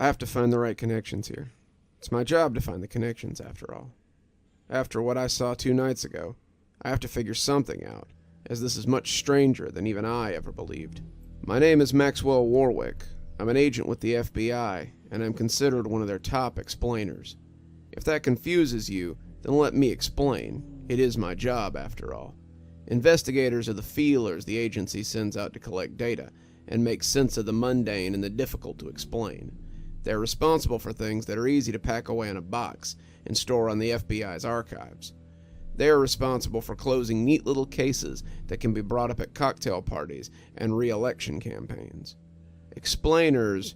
I have to find the right connections here. It's my job to find the connections, after all. After what I saw 2 nights ago, I have to figure something out, as this is much stranger than even I ever believed. My name is Maxwell Warwick. I'm an agent with the FBI, and I'm considered one of their top explainers. If that confuses you, then let me explain. It is my job, after all. Investigators are the feelers the agency sends out to collect data and make sense of the mundane and the difficult to explain. They're responsible for things that are easy to pack away in a box and store on the FBI's archives. They are responsible for closing neat little cases that can be brought up at cocktail parties and re-election campaigns. Explainers,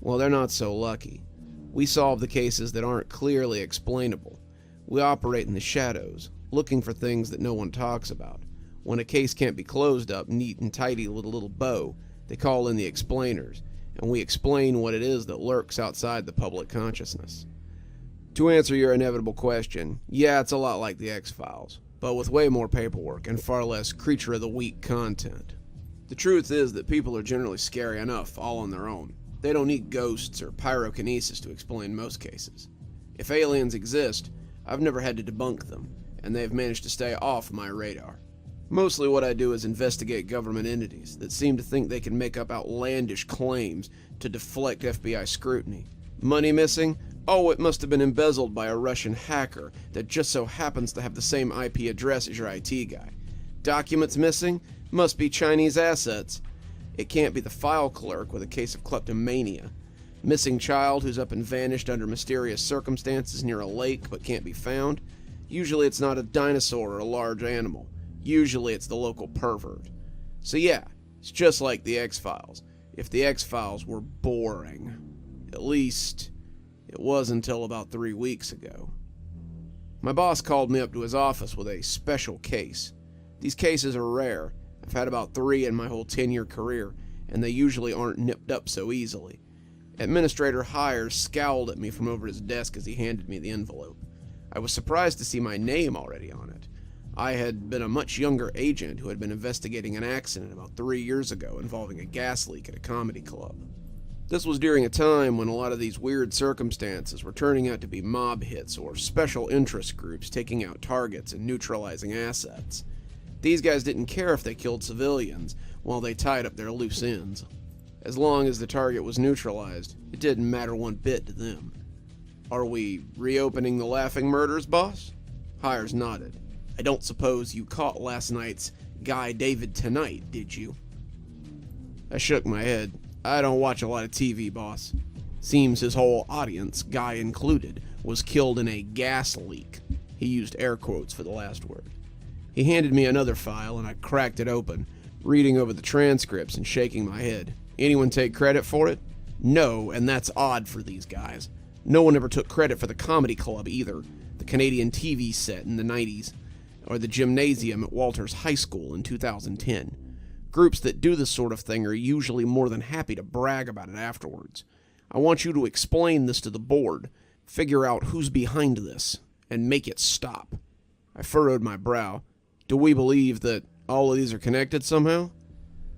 well, they're not so lucky. We solve the cases that aren't clearly explainable. We operate in the shadows, looking for things that no one talks about. When a case can't be closed up neat and tidy with a little bow, they call in the explainers, and we explain what it is that lurks outside the public consciousness. To answer your inevitable question, yeah, it's a lot like the X-Files, but with way more paperwork and far less creature-of-the-week content. The truth is that people are generally scary enough all on their own. They don't need ghosts or pyrokinesis to explain most cases. If aliens exist, I've never had to debunk them, and they've managed to stay off my radar. Mostly what I do is investigate government entities that seem to think they can make up outlandish claims to deflect FBI scrutiny. Money missing? Oh, it must have been embezzled by a Russian hacker that just so happens to have the same IP address as your IT guy. Documents missing? Must be Chinese assets. It can't be the file clerk with a case of kleptomania. Missing child who's up and vanished under mysterious circumstances near a lake but can't be found? Usually it's not a dinosaur or a large animal. Usually it's the local pervert. So yeah, it's just like the X-Files. If the X-Files were boring. At least, it was until about 3 weeks ago. My boss called me up to his office with a special case. These cases are rare. I've had about 3 in my whole 10-year career, and they usually aren't nipped up so easily. Administrator Hires scowled at me from over his desk as he handed me the envelope. I was surprised to see my name already on it. I had been a much younger agent who had been investigating an accident about 3 years ago involving a gas leak at a comedy club. This was during a time when a lot of these weird circumstances were turning out to be mob hits or special interest groups taking out targets and neutralizing assets. These guys didn't care if they killed civilians while they tied up their loose ends. As long as the target was neutralized, it didn't matter one bit to them. Are we reopening the laughing murders, boss? Hires nodded. I don't suppose you caught last night's Guy David tonight, did you? I shook my head. I don't watch a lot of TV, boss. Seems his whole audience, Guy included, was killed in a gas leak. He used air quotes for the last word. He handed me another file and I cracked it open, reading over the transcripts and shaking my head. Anyone take credit for it? No, and that's odd for these guys. No one ever took credit for the comedy club either, the Canadian TV set in the 90s, or the gymnasium at Walters High School in 2010. Groups that do this sort of thing are usually more than happy to brag about it afterwards. I want you to explain this to the board, figure out who's behind this, and make it stop. I furrowed my brow. Do we believe that all of these are connected somehow?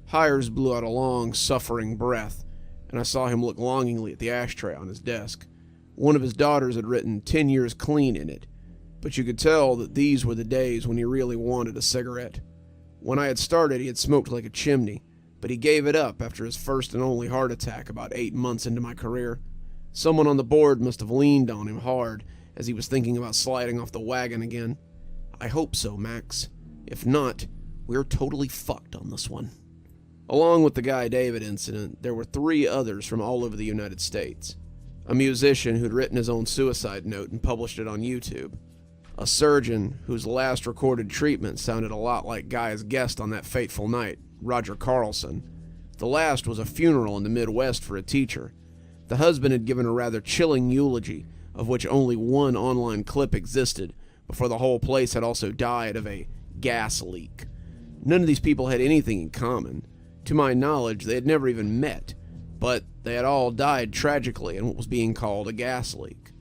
Hires blew out a long, suffering breath, and I saw him look longingly at the ashtray on his desk. One of his daughters had written 10 years clean in it, but you could tell that these were the days when he really wanted a cigarette. When I had started, he had smoked like a chimney, but he gave it up after his first and only heart attack about 8 months into my career. Someone on the board must have leaned on him hard as he was thinking about sliding off the wagon again. I hope so, Max. If not, we're totally fucked on this one. Along with the Guy David incident, there were 3 others from all over the United States. A musician who'd written his own suicide note and published it on YouTube. A surgeon whose last recorded treatment sounded a lot like Guy's guest on that fateful night, Roger Carlson. The last was a funeral in the Midwest for a teacher. The husband had given a rather chilling eulogy, of which only one online clip existed, before the whole place had also died of a gas leak. None of these people had anything in common. To my knowledge, they had never even met, but they had all died tragically in what was being called a gas leak.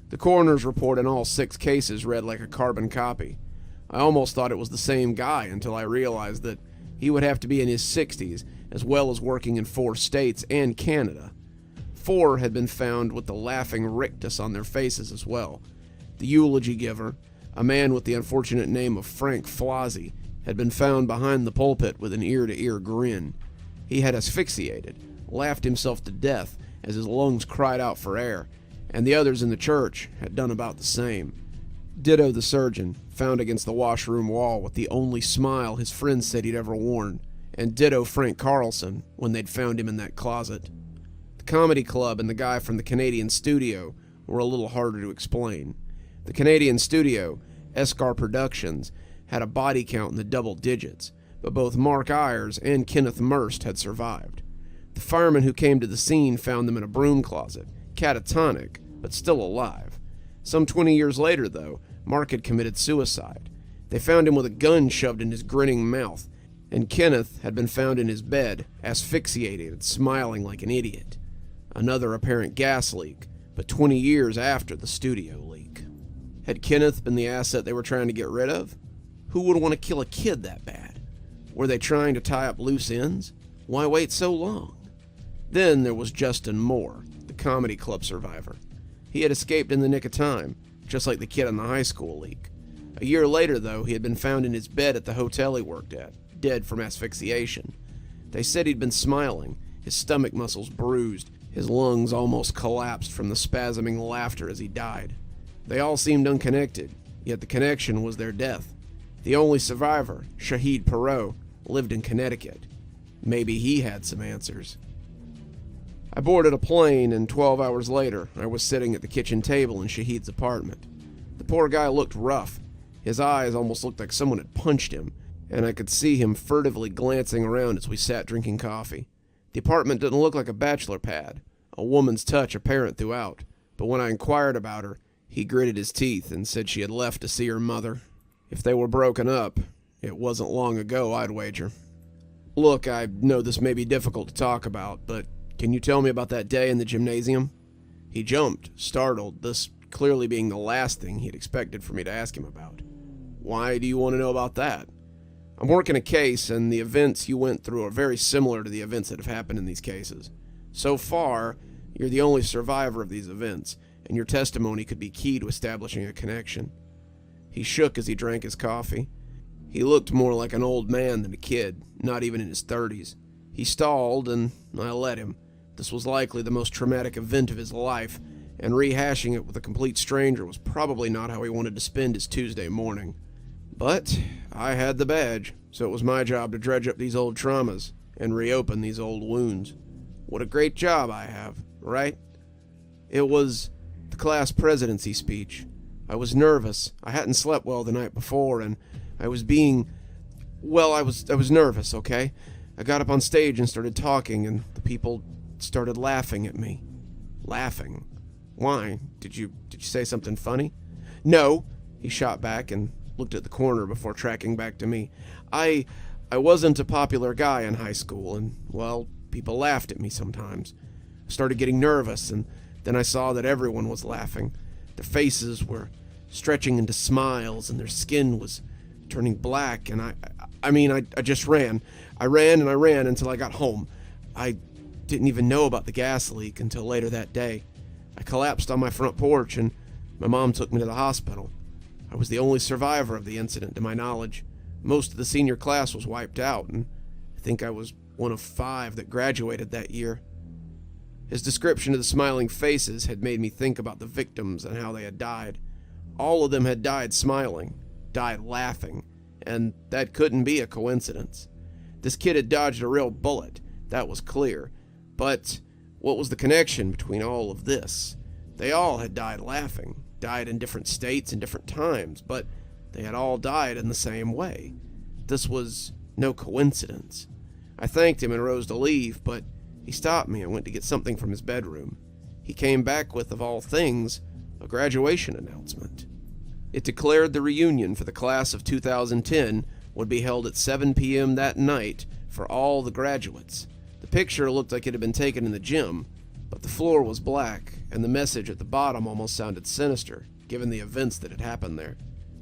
The coroner's report in all 6 cases read like a carbon copy. I almost thought it was the same guy until I realized that he would have to be in his 60s, as well as working in 4 states and Canada. 4 had been found with the laughing rictus on their faces as well. The eulogy giver, a man with the unfortunate name of Frank Flozzy, had been found behind the pulpit with an ear-to-ear grin. He had asphyxiated, laughed himself to death as his lungs cried out for air, and the others in the church had done about the same. Ditto the surgeon, found against the washroom wall with the only smile his friends said he'd ever worn, and ditto Frank Carlson when they'd found him in that closet. The comedy club and the guy from the Canadian studio were a little harder to explain. The Canadian studio, Escar Productions, had a body count in the double digits, but both Mark Ayers and Kenneth Merst had survived. The fireman who came to the scene found them in a broom closet, catatonic, but still alive. Some 20 years later, though, Mark had committed suicide. They found him with a gun shoved in his grinning mouth, and Kenneth had been found in his bed, asphyxiated and smiling like an idiot. Another apparent gas leak, but 20 years after the studio leak. Had Kenneth been the asset they were trying to get rid of? Who would want to kill a kid that bad? Were they trying to tie up loose ends? Why wait so long? Then there was Justin Moore, the comedy club survivor. He had escaped in the nick of time, just like the kid on the high school leak. A year later, though, he had been found in his bed at the hotel he worked at, dead from asphyxiation. They said he'd been smiling, his stomach muscles bruised, his lungs almost collapsed from the spasming laughter as he died. They all seemed unconnected, yet the connection was their death. The only survivor, Shahid Perot, lived in Connecticut. Maybe he had some answers. I boarded a plane, and 12 hours later, I was sitting at the kitchen table in Shahid's apartment. The poor guy looked rough. His eyes almost looked like someone had punched him, and I could see him furtively glancing around as we sat drinking coffee. The apartment didn't look like a bachelor pad, a woman's touch apparent throughout, but when I inquired about her, he gritted his teeth and said she had left to see her mother. If they were broken up, it wasn't long ago, I'd wager. Look, I know this may be difficult to talk about, but can you tell me about that day in the gymnasium? He jumped, startled, this clearly being the last thing he'd expected for me to ask him about. Why do you want to know about that? I'm working a case, and the events you went through are very similar to the events that have happened in these cases. So far, you're the only survivor of these events, and your testimony could be key to establishing a connection. He shook as he drank his coffee. He looked more like an old man than a kid, not even in his 30s. He stalled, and I let him. This was likely the most traumatic event of his life, and rehashing it with a complete stranger was probably not how he wanted to spend his Tuesday morning. But I had the badge, so it was my job to dredge up these old traumas and reopen these old wounds. What a great job I have, right? It was the class presidency speech. I was nervous. I hadn't slept well the night before, and I was nervous, okay? I got up on stage and started talking, and the people started laughing at me. Laughing? Why? Did you say something funny? No, he shot back and looked at the corner before tracking back to me. I wasn't a popular guy in high school, and, well, people laughed at me sometimes. I started getting nervous, and then I saw that everyone was laughing. Their faces were stretching into smiles, and their skin was turning black, and I just ran. I ran and I ran until I got home. I didn't even know about the gas leak until later that day. I collapsed on my front porch, and my mom took me to the hospital. I was the only survivor of the incident, to my knowledge. Most of the senior class was wiped out, and I think I was one of 5 that graduated that year. His description of the smiling faces had made me think about the victims and how they had died. All of them had died smiling, died laughing, and that couldn't be a coincidence. This kid had dodged a real bullet, that was clear. But what was the connection between all of this? They all had died laughing, died in different states and different times, but they had all died in the same way. This was no coincidence. I thanked him and rose to leave, but he stopped me and went to get something from his bedroom. He came back with, of all things, a graduation announcement. It declared the reunion for the class of 2010 would be held at 7 p.m. that night for all the graduates. The picture looked like it had been taken in the gym, but the floor was black, and the message at the bottom almost sounded sinister, given the events that had happened there.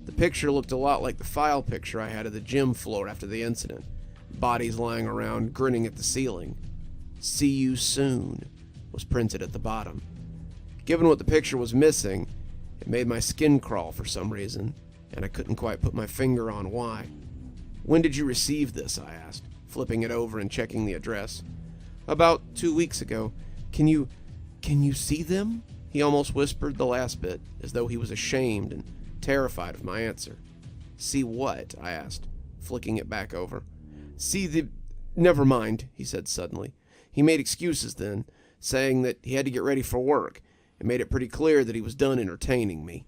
The picture looked a lot like the file picture I had of the gym floor after the incident. Bodies lying around, grinning at the ceiling. See you soon. was printed at the bottom. Given what the picture was missing, it made my skin crawl for some reason, and I couldn't quite put my finger on why. "When did you receive this?" I asked, flipping it over and checking the address. "About 2 weeks ago. Can you see them?" He almost whispered the last bit, as though he was ashamed and terrified of my answer. "See what?" I asked, flicking it back over. "See the... Never mind," he said suddenly. He made excuses then, saying that he had to get ready for work, and made it pretty clear that he was done entertaining me.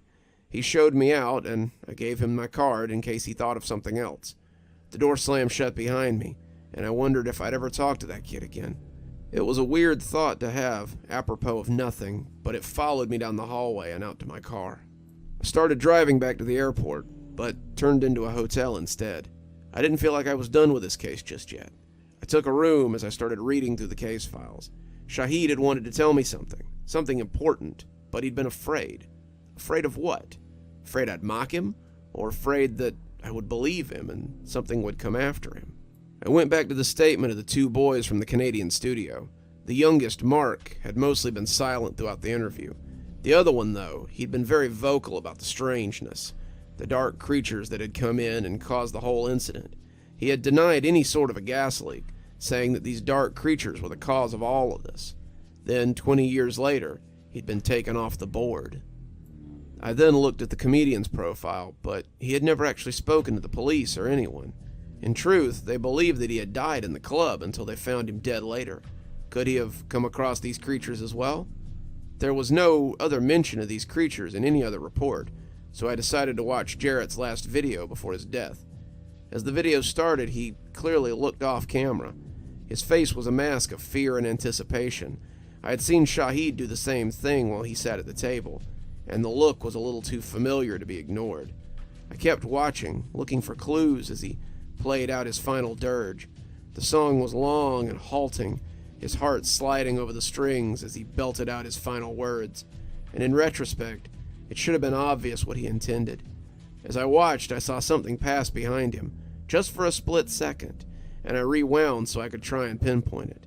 He showed me out, and I gave him my card in case he thought of something else. The door slammed shut behind me, and I wondered if I'd ever talk to that kid again. It was a weird thought to have, apropos of nothing, but it followed me down the hallway and out to my car. I started driving back to the airport, but turned into a hotel instead. I didn't feel like I was done with this case just yet. I took a room as I started reading through the case files. Shahid had wanted to tell me something important, but he'd been afraid. Afraid of what? Afraid I'd mock him? Or afraid that I would believe him and something would come after him? I went back to the statement of the 2 boys from the Canadian studio. The youngest, Mark, had mostly been silent throughout the interview. The other one, though, he'd been very vocal about the strangeness, the dark creatures that had come in and caused the whole incident. He had denied any sort of a gas leak, saying that these dark creatures were the cause of all of this. Then, 20 years later, he'd been taken off the board. I then looked at the comedian's profile, but he had never actually spoken to the police or anyone. In truth, they believed that he had died in the club until they found him dead later. Could he have come across these creatures as well? There was no other mention of these creatures in any other report, so I decided to watch Jarrett's last video before his death. As the video started, he clearly looked off camera. His face was a mask of fear and anticipation. I had seen Shahid do the same thing while he sat at the table, and the look was a little too familiar to be ignored. I kept watching, looking for clues as he played out his final dirge. The song was long and halting, his heart sliding over the strings as he belted out his final words, and in retrospect, it should have been obvious what he intended. As I watched, I saw something pass behind him, just for a split second, and I rewound so I could try and pinpoint it.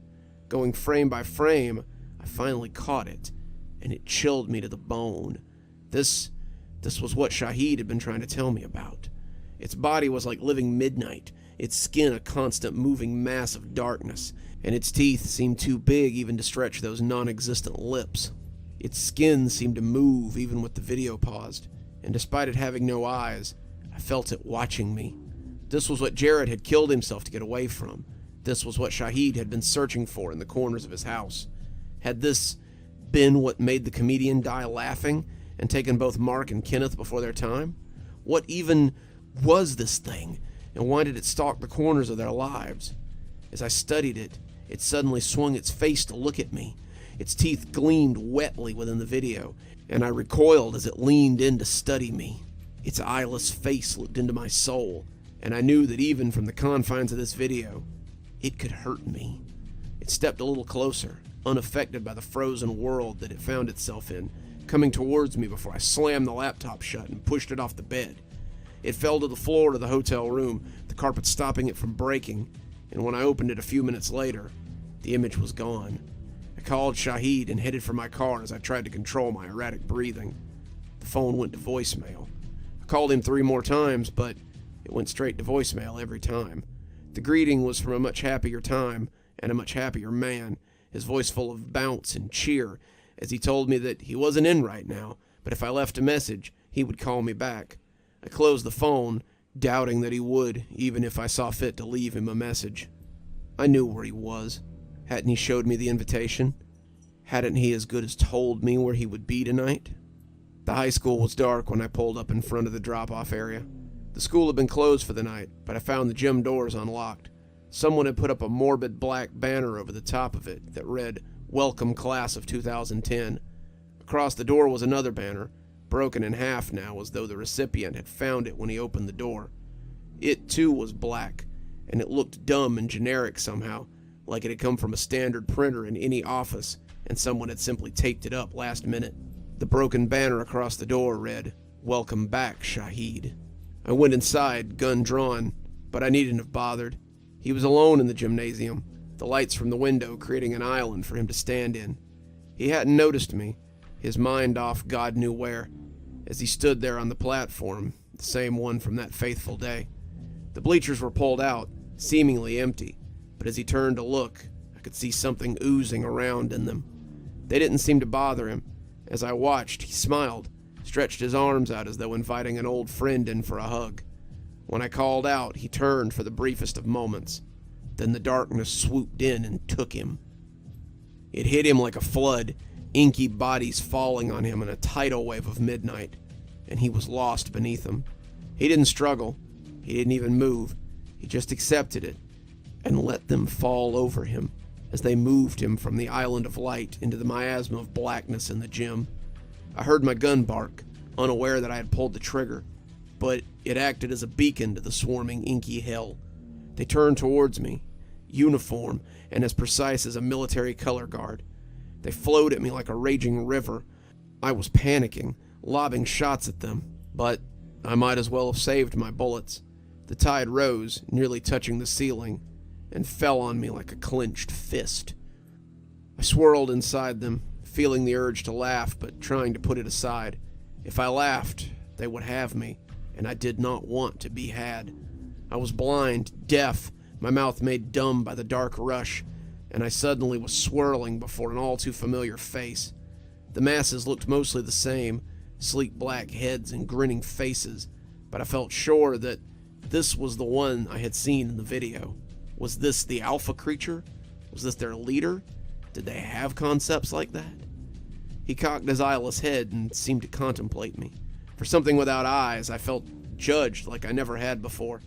Going frame by frame, I finally caught it, and it chilled me to the bone. This was what Shahid had been trying to tell me about. Its body was like living midnight, its skin a constant moving mass of darkness, and its teeth seemed too big even to stretch those non-existent lips. Its skin seemed to move even with the video paused, and despite it having no eyes, I felt it watching me. This was what Jarrett had killed himself to get away from. This was what Shahid had been searching for in the corners of his house. Had this been what made the comedian die laughing and taken both Mark and Kenneth before their time? What even was this thing, and why did it stalk the corners of their lives? As I studied it, it suddenly swung its face to look at me. Its teeth gleamed wetly within the video, and I recoiled as it leaned in to study me. Its eyeless face looked into my soul, and I knew that even from the confines of this video, it could hurt me. It stepped a little closer, unaffected by the frozen world that it found itself in, coming towards me before I slammed the laptop shut and pushed it off the bed. It fell to the floor of the hotel room, the carpet stopping it from breaking, and when I opened it a few minutes later, the image was gone. I called Shahid and headed for my car as I tried to control my erratic breathing. The phone went to voicemail. I called him 3 more times, but it went straight to voicemail every time. The greeting was from a much happier time and a much happier man, his voice full of bounce and cheer, as he told me that he wasn't in right now, but if I left a message, he would call me back. I closed the phone, doubting that he would, even if I saw fit to leave him a message. I knew where he was. Hadn't he showed me the invitation? Hadn't he as good as told me where he would be tonight? The high school was dark when I pulled up in front of the drop-off area. The school had been closed for the night, but I found the gym doors unlocked. Someone had put up a morbid black banner over the top of it that read, "Welcome Class of 2010. Across the door was another banner, broken in half now as though the recipient had found it when he opened the door. It too was black, and it looked dumb and generic somehow, like it had come from a standard printer in any office and someone had simply taped it up last minute. The broken banner across the door read, "Welcome back, Shahid." I went inside, gun drawn, but I needn't have bothered. He was alone in the gymnasium, the lights from the window creating an island for him to stand in. He hadn't noticed me, his mind off God knew where, as he stood there on the platform, the same one from that faithful day. The bleachers were pulled out, seemingly empty, but as he turned to look, I could see something oozing around in them. They didn't seem to bother him. As I watched, he smiled, stretched his arms out as though inviting an old friend in for a hug. When I called out, he turned for the briefest of moments. Then the darkness swooped in and took him. It hit him like a flood, inky bodies falling on him in a tidal wave of midnight, and he was lost beneath them. He didn't struggle. He didn't even move. He just accepted it and let them fall over him as they moved him from the island of light into the miasma of blackness in the gym. I heard my gun bark, unaware that I had pulled the trigger, but it acted as a beacon to the swarming inky hell. They turned towards me, uniform and as precise as a military color guard. They flowed at me like a raging river. I was panicking, lobbing shots at them, but I might as well have saved my bullets. The tide rose, nearly touching the ceiling, and fell on me like a clenched fist. I swirled inside them, feeling the urge to laugh, but trying to put it aside. If I laughed, they would have me, and I did not want to be had. I was blind, deaf, my mouth made dumb by the dark rush, and I suddenly was swirling before an all-too-familiar face. The masses looked mostly the same, sleek black heads and grinning faces, but I felt sure that this was the one I had seen in the video. Was this the alpha creature? Was this their leader? Did they have concepts like that? He cocked his eyeless head and seemed to contemplate me. For something without eyes, I felt judged like I never had before.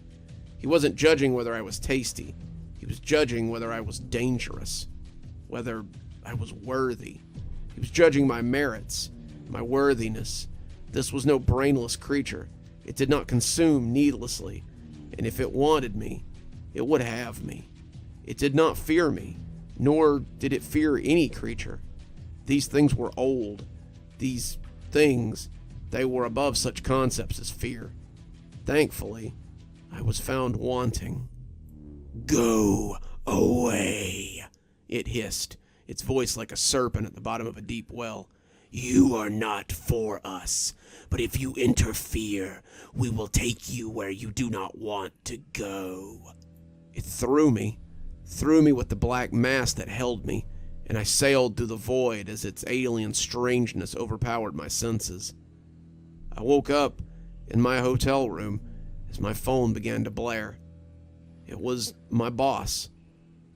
He wasn't judging whether I was tasty. He was judging whether I was dangerous, whether I was worthy. He was judging my merits, my worthiness. This was no brainless creature. It did not consume needlessly, and if it wanted me, it would have me. It did not fear me, nor did it fear any creature. These things were old. These things, they were above such concepts as fear. Thankfully, I was found wanting. "Go away," it hissed, its voice like a serpent at the bottom of a deep well. "You are not for us, but if you interfere, we will take you where you do not want to go." It threw me with the black mass that held me, and I sailed through the void as its alien strangeness overpowered my senses. I woke up in my hotel room as my phone began to blare. It was my boss.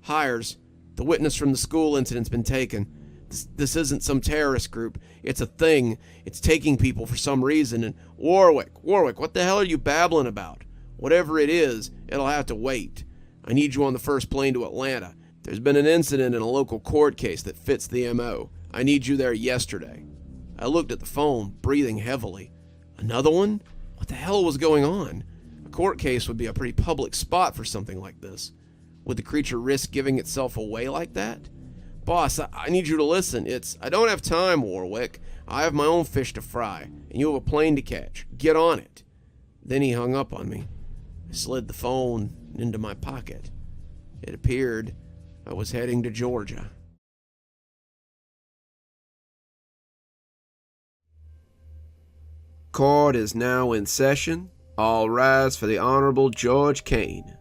"Hires, the witness from the school incident's been taken. This isn't some terrorist group. It's a thing. It's taking people for some reason. And Warwick, what the hell are you babbling about? Whatever it is, it'll have to wait. I need you on the first plane to Atlanta. There's been an incident in a local court case that fits the MO. I need you there yesterday." I looked at the phone, breathing heavily. Another one? What the hell was going on? A court case would be a pretty public spot for something like this. Would the creature risk giving itself away like that? "Boss, I need you to listen. I don't have time, Warwick. I have my own fish to fry, and you have a plane to catch. Get on it." Then he hung up on me. I slid the phone into my pocket. It appeared I was heading to Georgia. Court is now in session. All rise for the Honorable George Kane.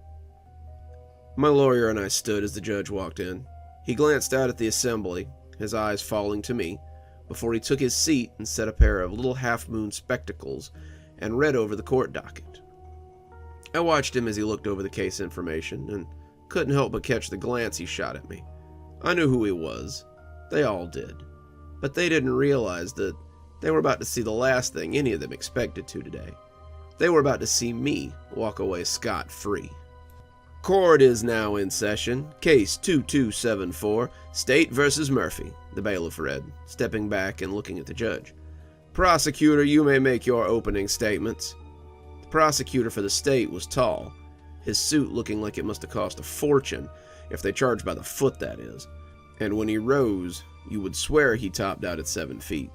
My lawyer and I stood as the judge walked in. He glanced out at the assembly, his eyes falling to me, before he took his seat and set a pair of little half-moon spectacles and read over the court docket. I watched him as he looked over the case information and couldn't help but catch the glance he shot at me. I knew who he was. They all did. But they didn't realize that they were about to see the last thing any of them expected to today. They were about to see me walk away scot-free. Court is now in session. Case 2274, State versus Murphy, the bailiff read, stepping back and looking at the judge. "Prosecutor, you may make your opening statements." The prosecutor for the state was tall, his suit looking like it must have cost a fortune, if they charged by the foot, that is. And when he rose, you would swear he topped out at 7 feet.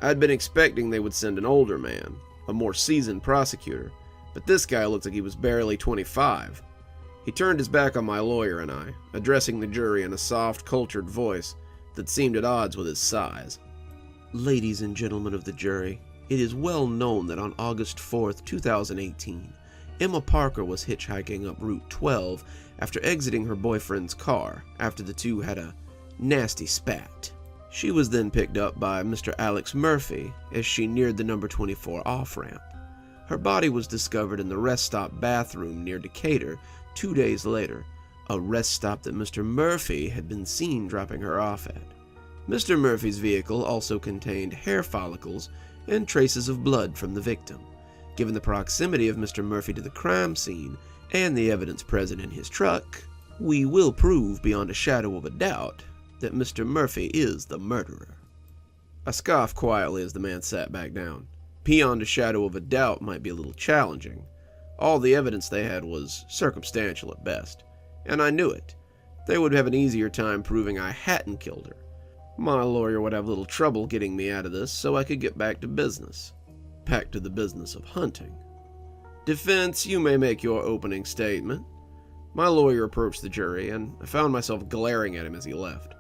I'd been expecting they would send an older man, a more seasoned prosecutor, but this guy looked like he was barely 25. He turned his back on my lawyer and I, addressing the jury in a soft, cultured voice, that seemed at odds with his size. Ladies and gentlemen of the jury, it is well known that on August 4th, 2018, Emma Parker was hitchhiking up Route 12 after exiting her boyfriend's car after the two had a nasty spat. She was then picked up by Mr. Alex Murphy as she neared the number 24 off-ramp. Her body was discovered in the rest stop bathroom near Decatur 2 days later, a rest stop that Mr. Murphy had been seen dropping her off at. Mr. Murphy's vehicle also contained hair follicles and traces of blood from the victim. Given the proximity of Mr. Murphy to the crime scene and the evidence present in his truck, we will prove beyond a shadow of a doubt that Mr. Murphy is the murderer. I scoffed quietly as the man sat back down. Beyond a shadow of a doubt might be a little challenging. All the evidence they had was circumstantial at best, and I knew it. They would have an easier time proving I hadn't killed her. My lawyer would have little trouble getting me out of this, so I could get back to business. Back to the business of hunting. Defense, you may make your opening statement. My lawyer approached the jury, and I found myself glaring at him as he left.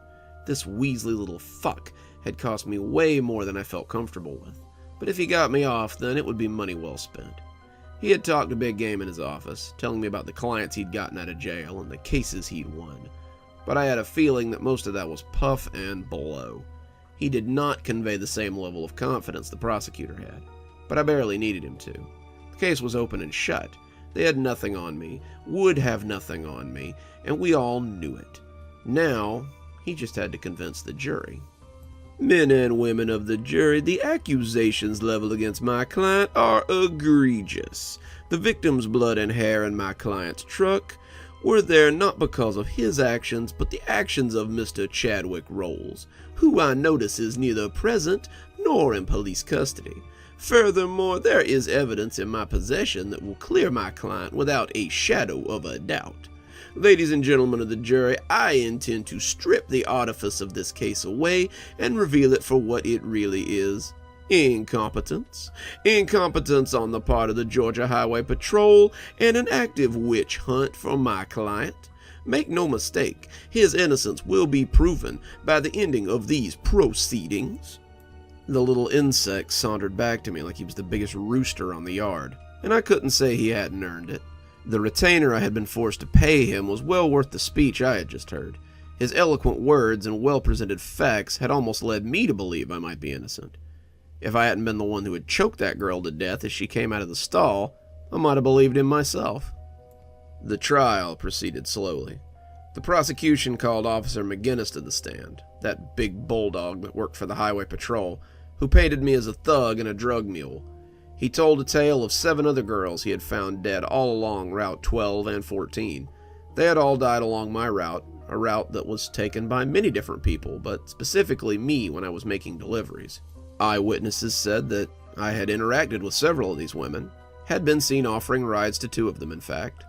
This Weasley little fuck had cost me way more than I felt comfortable with, but if he got me off, then it would be money well spent. He had talked a big game in his office, telling me about the clients he'd gotten out of jail and the cases he'd won. But I had a feeling that most of that was puff and blow. He did not convey the same level of confidence the prosecutor had, but I barely needed him to. The case was open and shut. They had nothing on me, would have nothing on me, and we all knew it. Now, he just had to convince the jury. Men and women of the jury, the accusations leveled against my client are egregious. The victim's blood and hair in my client's truck were there not because of his actions, but the actions of Mr. Chadwick Rolls, who I notice is neither present nor in police custody. Furthermore, there is evidence in my possession that will clear my client without a shadow of a doubt. Ladies and gentlemen of the jury, I intend to strip the artifice of this case away and reveal it for what it really is. Incompetence. Incompetence on the part of the Georgia Highway Patrol and an active witch hunt for my client. Make no mistake, his innocence will be proven by the ending of these proceedings. The little insect sauntered back to me like he was the biggest rooster on the yard, and I couldn't say he hadn't earned it. The retainer I had been forced to pay him was well worth the speech I had just heard. His eloquent words and well-presented facts had almost led me to believe I might be innocent. If I hadn't been the one who had choked that girl to death as she came out of the stall, I might have believed him myself. The trial proceeded slowly. The prosecution called Officer McGinnis to the stand, that big bulldog that worked for the Highway Patrol, who painted me as a thug and a drug mule. He told a tale of 7 other girls he had found dead all along Route 12 and 14. They had all died along my route, a route that was taken by many different people, but specifically me when I was making deliveries. Eyewitnesses said that I had interacted with several of these women, had been seen offering rides to 2 of them in fact.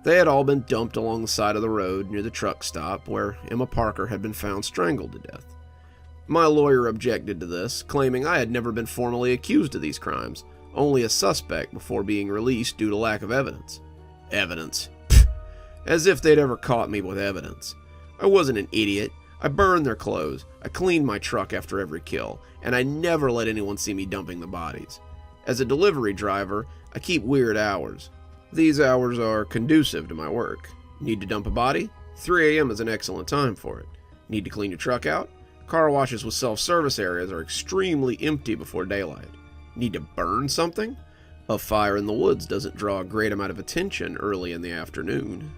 They had all been dumped along the side of the road near the truck stop where Emma Parker had been found strangled to death. My lawyer objected to this, claiming I had never been formally accused of these crimes, only a suspect before being released due to lack of evidence. Evidence. Pfft. As if they'd ever caught me with evidence. I wasn't an idiot. I burned their clothes, I cleaned my truck after every kill, and I never let anyone see me dumping the bodies. As a delivery driver, I keep weird hours. These hours are conducive to my work. Need to dump a body? 3 a.m. is an excellent time for it. Need to clean your truck out? Car washes with self-service areas are extremely empty before daylight. Need to burn something? A fire in the woods doesn't draw a great amount of attention early in the afternoon.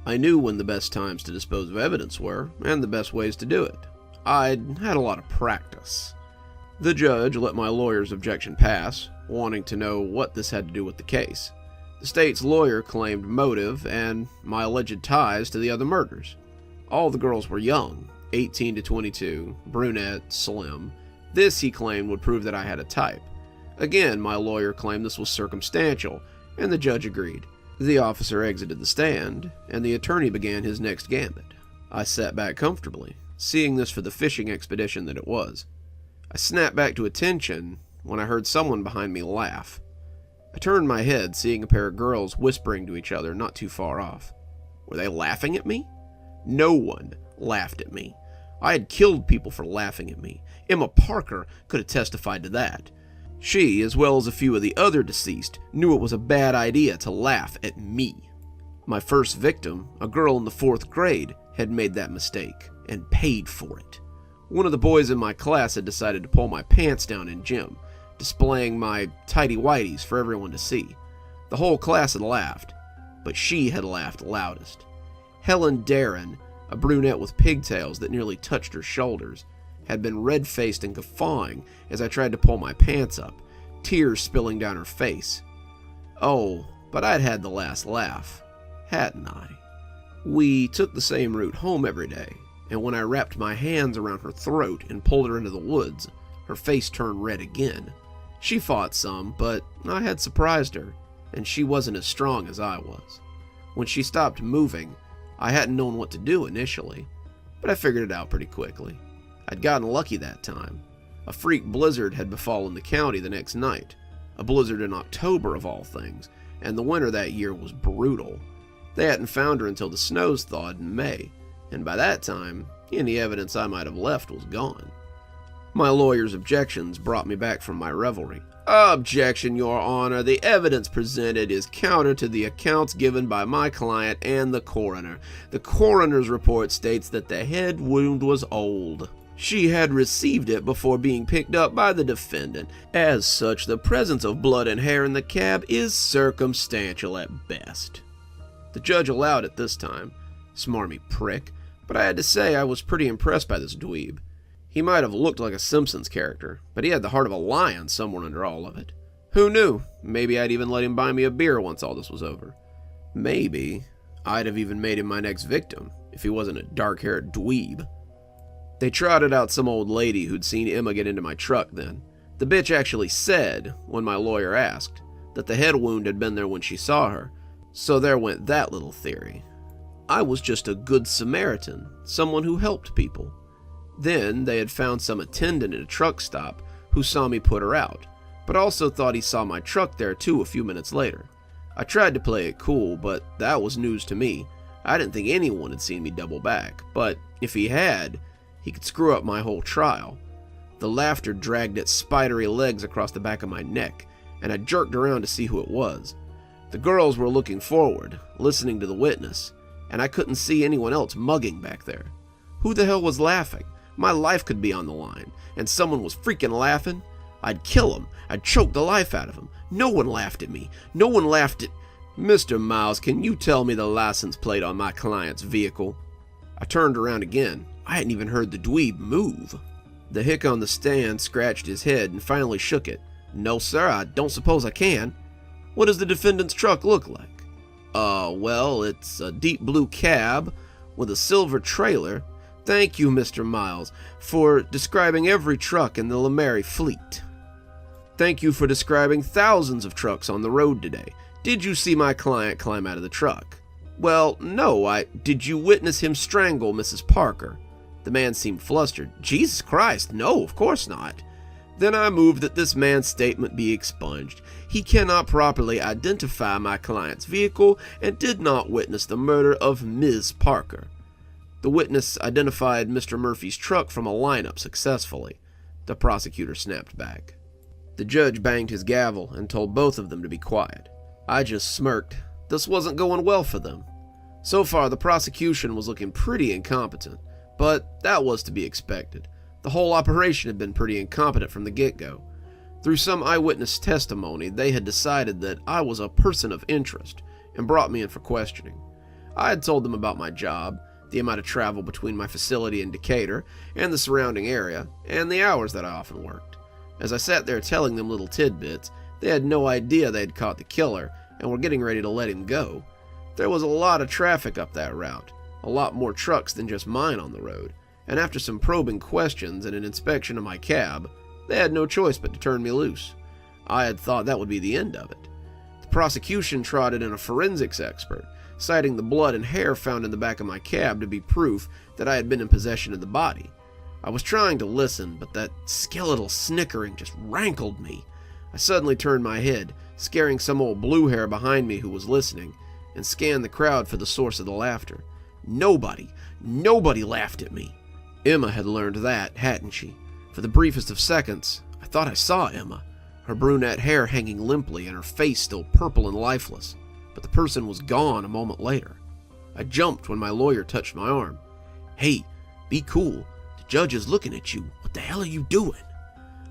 I knew when the best times to dispose of evidence were, and the best ways to do it. I'd had a lot of practice. The judge let my lawyer's objection pass, wanting to know what this had to do with the case. The state's lawyer claimed motive and my alleged ties to the other murders. All the girls were young, 18 to 22, brunette, slim. This, he claimed, would prove that I had a type. Again, my lawyer claimed this was circumstantial, and the judge agreed. The officer exited the stand, and the attorney began his next gambit. I sat back comfortably, seeing this for the fishing expedition that it was. I snapped back to attention when I heard someone behind me laugh. I turned my head, seeing a pair of girls whispering to each other not too far off. Were they laughing at me? No one laughed at me. I had killed people for laughing at me. Emma Parker could have testified to that. She, as well as a few of the other deceased, knew it was a bad idea to laugh at me. My first victim, a girl in the 4th grade, had made that mistake and paid for it. One of the boys in my class had decided to pull my pants down in gym, displaying my tighty-whities for everyone to see. The whole class had laughed, but she had laughed loudest. Helen Darren, a brunette with pigtails that nearly touched her shoulders, had been red-faced and guffawing as I tried to pull my pants up, tears spilling down her face. Oh, but I'd had the last laugh, hadn't I? We took the same route home every day, and when I wrapped my hands around her throat and pulled her into the woods, her face turned red again. She fought some, but I had surprised her, and she wasn't as strong as I was. When she stopped moving, I hadn't known what to do initially, but I figured it out pretty quickly. I'd gotten lucky that time. A freak blizzard had befallen the county the next night, a blizzard in October of all things, and the winter that year was brutal. They hadn't found her until the snows thawed in May, and by that time, any evidence I might have left was gone. My lawyer's objections brought me back from my revelry. Objection, Your Honor. The evidence presented is counter to the accounts given by my client and the coroner. The coroner's report states that the head wound was old. She had received it before being picked up by the defendant. As such, the presence of blood and hair in the cab is circumstantial at best. The judge allowed it this time. Smarmy prick. But I had to say I was pretty impressed by this dweeb. He might have looked like a Simpsons character, but he had the heart of a lion somewhere under all of it. Who knew? Maybe I'd even let him buy me a beer once all this was over. Maybe I'd have even made him my next victim, if he wasn't a dark-haired dweeb. They trotted out some old lady who'd seen Emma get into my truck then. The bitch actually said, when my lawyer asked, that the head wound had been there when she saw her, so there went that little theory. I was just a good Samaritan, someone who helped people. Then they had found some attendant at a truck stop who saw me put her out, but also thought he saw my truck there too a few minutes later. I tried to play it cool, but that was news to me. I didn't think anyone had seen me double back, but if he had, he could screw up my whole trial. The laughter dragged its spidery legs across the back of my neck, and I jerked around to see who it was. The girls were looking forward, listening to the witness, and I couldn't see anyone else mugging back there. Who the hell was laughing? My life could be on the line, and someone was freaking laughing. I'd kill him. I'd choke the life out of him. No one laughed at me. No one laughed at... Mr. Miles, can you tell me the license plate on my client's vehicle? I turned around again. I hadn't even heard the dweeb move. The hick on the stand scratched his head and finally shook it. No, sir, I don't suppose I can. What does the defendant's truck look like? Well, it's a deep blue cab with a silver trailer. Thank you, Mr. Miles, for describing every truck in the Lemary fleet. Thank you for describing thousands of trucks on the road today. Did you see my client climb out of the truck? Well, no, did you witness him strangle Mrs. Parker? The man seemed flustered. Jesus Christ, no, of course not. Then I move that this man's statement be expunged. He cannot properly identify my client's vehicle and did not witness the murder of Ms. Parker. The witness identified Mr. Murphy's truck from a lineup successfully. The prosecutor snapped back. The judge banged his gavel and told both of them to be quiet. I just smirked. This wasn't going well for them. So far, the prosecution was looking pretty incompetent, but that was to be expected. The whole operation had been pretty incompetent from the get-go. Through some eyewitness testimony, they had decided that I was a person of interest and brought me in for questioning. I had told them about my job, the amount of travel between my facility in Decatur and the surrounding area, and the hours that I often worked. As I sat there telling them little tidbits, they had no idea they had caught the killer and were getting ready to let him go. There was a lot of traffic up that route, a lot more trucks than just mine on the road, and after some probing questions and an inspection of my cab, they had no choice but to turn me loose. I had thought that would be the end of it. The prosecution trotted in a forensics expert, citing the blood and hair found in the back of my cab to be proof that I had been in possession of the body. I was trying to listen, but that skeletal snickering just rankled me. I suddenly turned my head, scaring some old blue hair behind me who was listening, and scanned the crowd for the source of the laughter. Nobody laughed at me. Emma had learned that, hadn't she? For the briefest of seconds, I thought I saw Emma, her brunette hair hanging limply and her face still purple and lifeless. But the person was gone a moment later. I jumped when my lawyer touched my arm. "Hey, be cool. The judge is looking at you. What the hell are you doing?"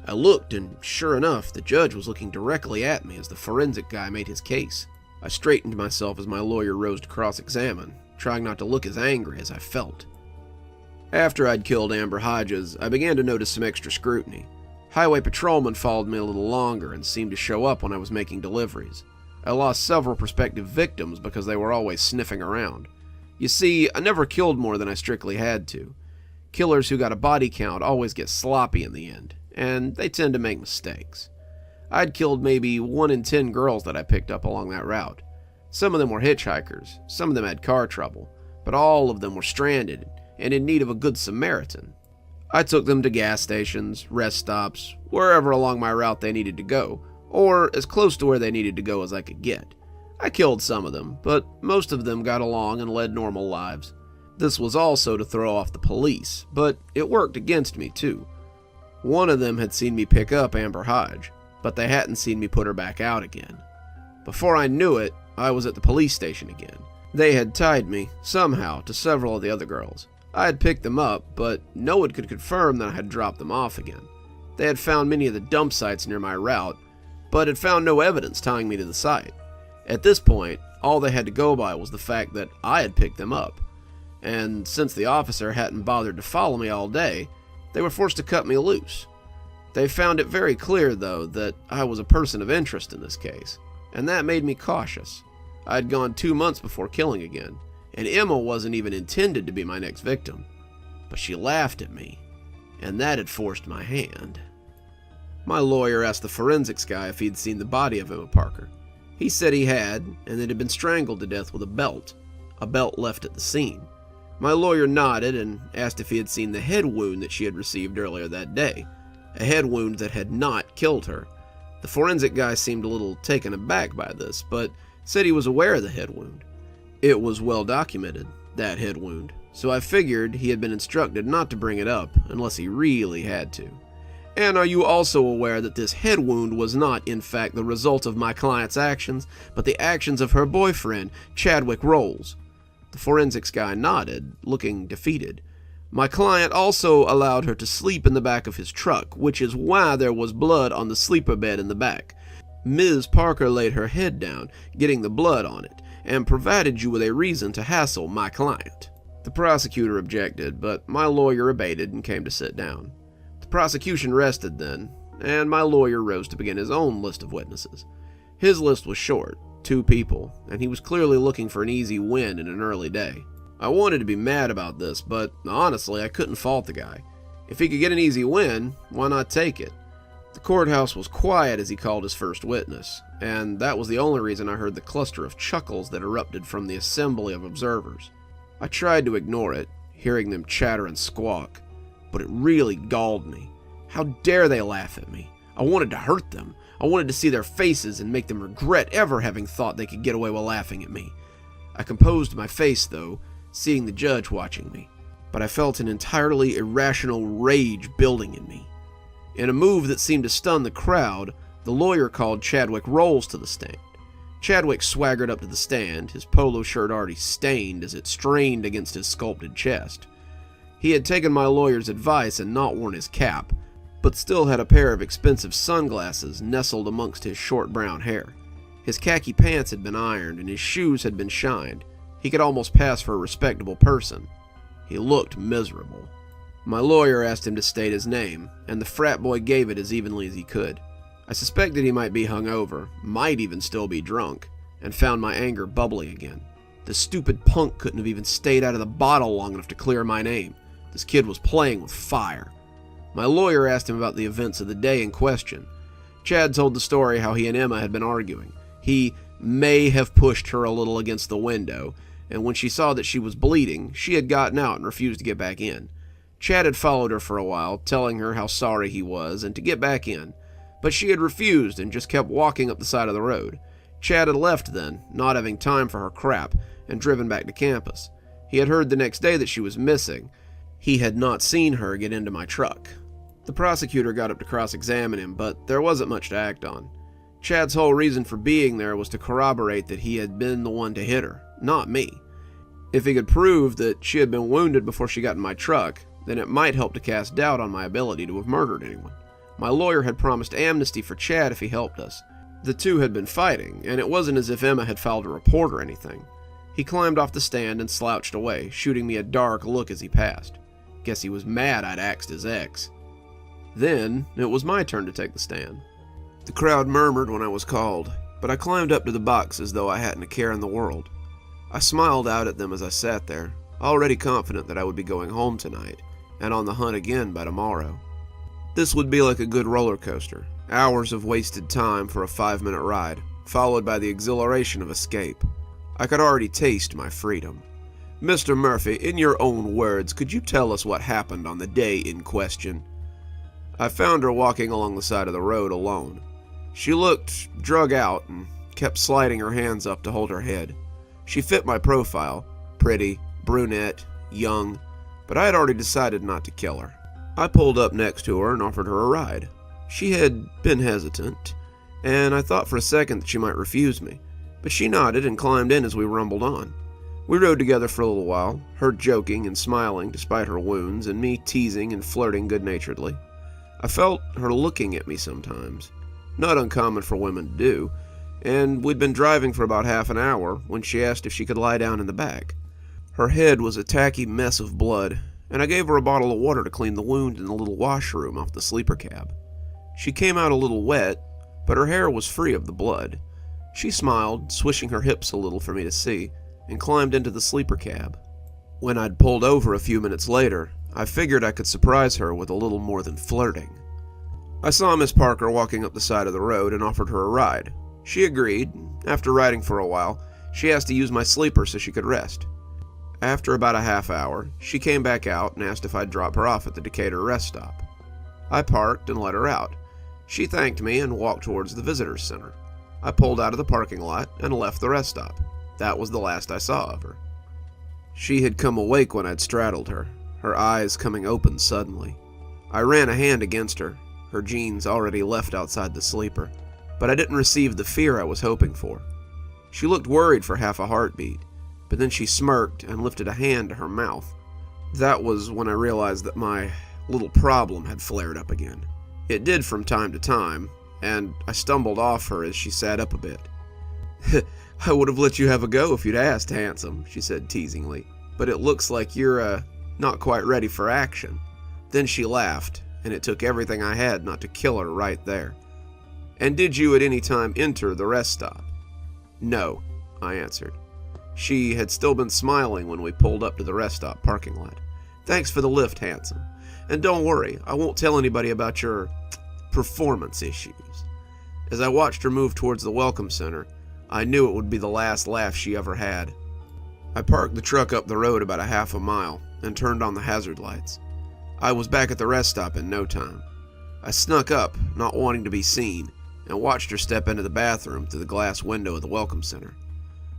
I looked, and sure enough, the judge was looking directly at me as the forensic guy made his case. I straightened myself as my lawyer rose to cross-examine, trying not to look as angry as I felt. After I'd killed Amber Hodges, I began to notice some extra scrutiny. Highway patrolmen followed me a little longer and seemed to show up when I was making deliveries. I lost several prospective victims because they were always sniffing around. You see, I never killed more than I strictly had to. Killers who got a body count always get sloppy in the end, and they tend to make mistakes. I'd killed maybe 1 in 10 girls that I picked up along that route. Some of them were hitchhikers, some of them had car trouble, but all of them were stranded and in need of a good Samaritan. I took them to gas stations, rest stops, wherever along my route they needed to go, or as close to where they needed to go as I could get. I killed some of them, but most of them got along and led normal lives. This was also to throw off the police, but it worked against me too. One of them had seen me pick up Amber Hodge, but they hadn't seen me put her back out again. Before I knew it, I was at the police station again. They had tied me, somehow, to several of the other girls. I had picked them up, but no one could confirm that I had dropped them off again. They had found many of the dump sites near my route, but had found no evidence tying me to the site. At this point, all they had to go by was the fact that I had picked them up, and since the officer hadn't bothered to follow me all day, they were forced to cut me loose. They found it very clear, though, that I was a person of interest in this case, and that made me cautious. I had gone 2 months before killing again, and Emma wasn't even intended to be my next victim. But she laughed at me, and that had forced my hand. My lawyer asked the forensics guy if he'd seen the body of Emma Parker. He said he had, and it had been strangled to death with a belt left at the scene. My lawyer nodded and asked if he had seen the head wound that she had received earlier that day, a head wound that had not killed her. The forensic guy seemed a little taken aback by this, but said he was aware of the head wound. It was well documented, that head wound, so I figured he had been instructed not to bring it up unless he really had to. "And are you also aware that this head wound was not, in fact, the result of my client's actions, but the actions of her boyfriend, Chadwick Rolls?" The forensics guy nodded, looking defeated. "My client also allowed her to sleep in the back of his truck, which is why there was blood on the sleeper bed in the back. Ms. Parker laid her head down, getting the blood on it, and provided you with a reason to hassle my client." The prosecutor objected, but my lawyer abated and came to sit down. The prosecution rested then, and my lawyer rose to begin his own list of witnesses. His list was short, 2 people, and he was clearly looking for an easy win in an early day. I wanted to be mad about this, but honestly, I couldn't fault the guy. If he could get an easy win, why not take it? The courthouse was quiet as he called his first witness, and that was the only reason I heard the cluster of chuckles that erupted from the assembly of observers. I tried to ignore it, hearing them chatter and squawk, but it really galled me. How dare they laugh at me? I wanted to hurt them. I wanted to see their faces and make them regret ever having thought they could get away while laughing at me. I composed my face, though, seeing the judge watching me, but I felt an entirely irrational rage building in me. In a move that seemed to stun the crowd, the lawyer called Chadwick Rolls to the stand. Chadwick swaggered up to the stand, his polo shirt already stained as it strained against his sculpted chest. He had taken my lawyer's advice and not worn his cap, but still had a pair of expensive sunglasses nestled amongst his short brown hair. His khaki pants had been ironed and his shoes had been shined. He could almost pass for a respectable person. He looked miserable. My lawyer asked him to state his name, and the frat boy gave it as evenly as he could. I suspected he might be hungover, might even still be drunk, and found my anger bubbling again. The stupid punk couldn't have even stayed out of the bottle long enough to clear my name. This kid was playing with fire. My lawyer asked him about the events of the day in question. Chad told the story how he and Emma had been arguing. He may have pushed her a little against the window, and when she saw that she was bleeding, she had gotten out and refused to get back in. Chad had followed her for a while, telling her how sorry he was and to get back in, but she had refused and just kept walking up the side of the road. Chad had left then, not having time for her crap, and driven back to campus. He had heard the next day that she was missing, He had not seen her get into my truck. The prosecutor got up to cross-examine him, but there wasn't much to act on. Chad's whole reason for being there was to corroborate that he had been the one to hit her, not me. If he could prove that she had been wounded before she got in my truck, then it might help to cast doubt on my ability to have murdered anyone. My lawyer had promised amnesty for Chad if he helped us. The two had been fighting, and it wasn't as if Emma had filed a report or anything. He climbed off the stand and slouched away, shooting me a dark look as he passed. Guess he was mad I'd axed his ex. Then, it was my turn to take the stand. The crowd murmured when I was called, but I climbed up to the box as though I hadn't a care in the world. I smiled out at them as I sat there, already confident that I would be going home tonight, and on the hunt again by tomorrow. This would be like a good roller coaster, hours of wasted time for a 5-minute ride, followed by the exhilaration of escape. I could already taste my freedom. Mr. Murphy, in your own words, could you tell us what happened on the day in question? I found her walking along the side of the road alone. She looked drug out and kept sliding her hands up to hold her head. She fit my profile, pretty, brunette, young, but I had already decided not to kill her. I pulled up next to her and offered her a ride. She had been hesitant, and I thought for a second that she might refuse me, but she nodded and climbed in as we rumbled on. We rode together for a little while, her joking and smiling despite her wounds, and me teasing and flirting good-naturedly. I felt her looking at me sometimes, not uncommon for women to do, and we'd been driving for about half an hour when she asked if she could lie down in the back. Her head was a tacky mess of blood, and I gave her a bottle of water to clean the wound in the little washroom off the sleeper cab. She came out a little wet, but her hair was free of the blood. She smiled, swishing her hips a little for me to see, and climbed into the sleeper cab. When I'd pulled over a few minutes later, I figured I could surprise her with a little more than flirting. I saw Miss Parker walking up the side of the road and offered her a ride. She agreed. After riding for a while, she asked to use my sleeper so she could rest. After about a half hour, she came back out and asked if I'd drop her off at the Decatur rest stop. I parked and let her out. She thanked me and walked towards the visitors center. I pulled out of the parking lot and left the rest stop. That was the last I saw of her. She had come awake when I'd straddled her, her eyes coming open suddenly. I ran a hand against her, her jeans already left outside the sleeper, but I didn't receive the fear I was hoping for. She looked worried for half a heartbeat, but then she smirked and lifted a hand to her mouth. That was when I realized that my little problem had flared up again. It did from time to time, and I stumbled off her as she sat up a bit. I would have let you have a go if you'd asked, handsome, she said teasingly, but it looks like you're, not quite ready for action. Then she laughed, and it took everything I had not to kill her right there. And did you at any time enter the rest stop? No, I answered. She had still been smiling when we pulled up to the rest stop parking lot. Thanks for the lift, handsome. And don't worry, I won't tell anybody about your performance issues. As I watched her move towards the welcome center, I knew it would be the last laugh she ever had. I parked the truck up the road about a half a mile and turned on the hazard lights. I was back at the rest stop in no time. I snuck up, not wanting to be seen, and watched her step into the bathroom through the glass window of the welcome center.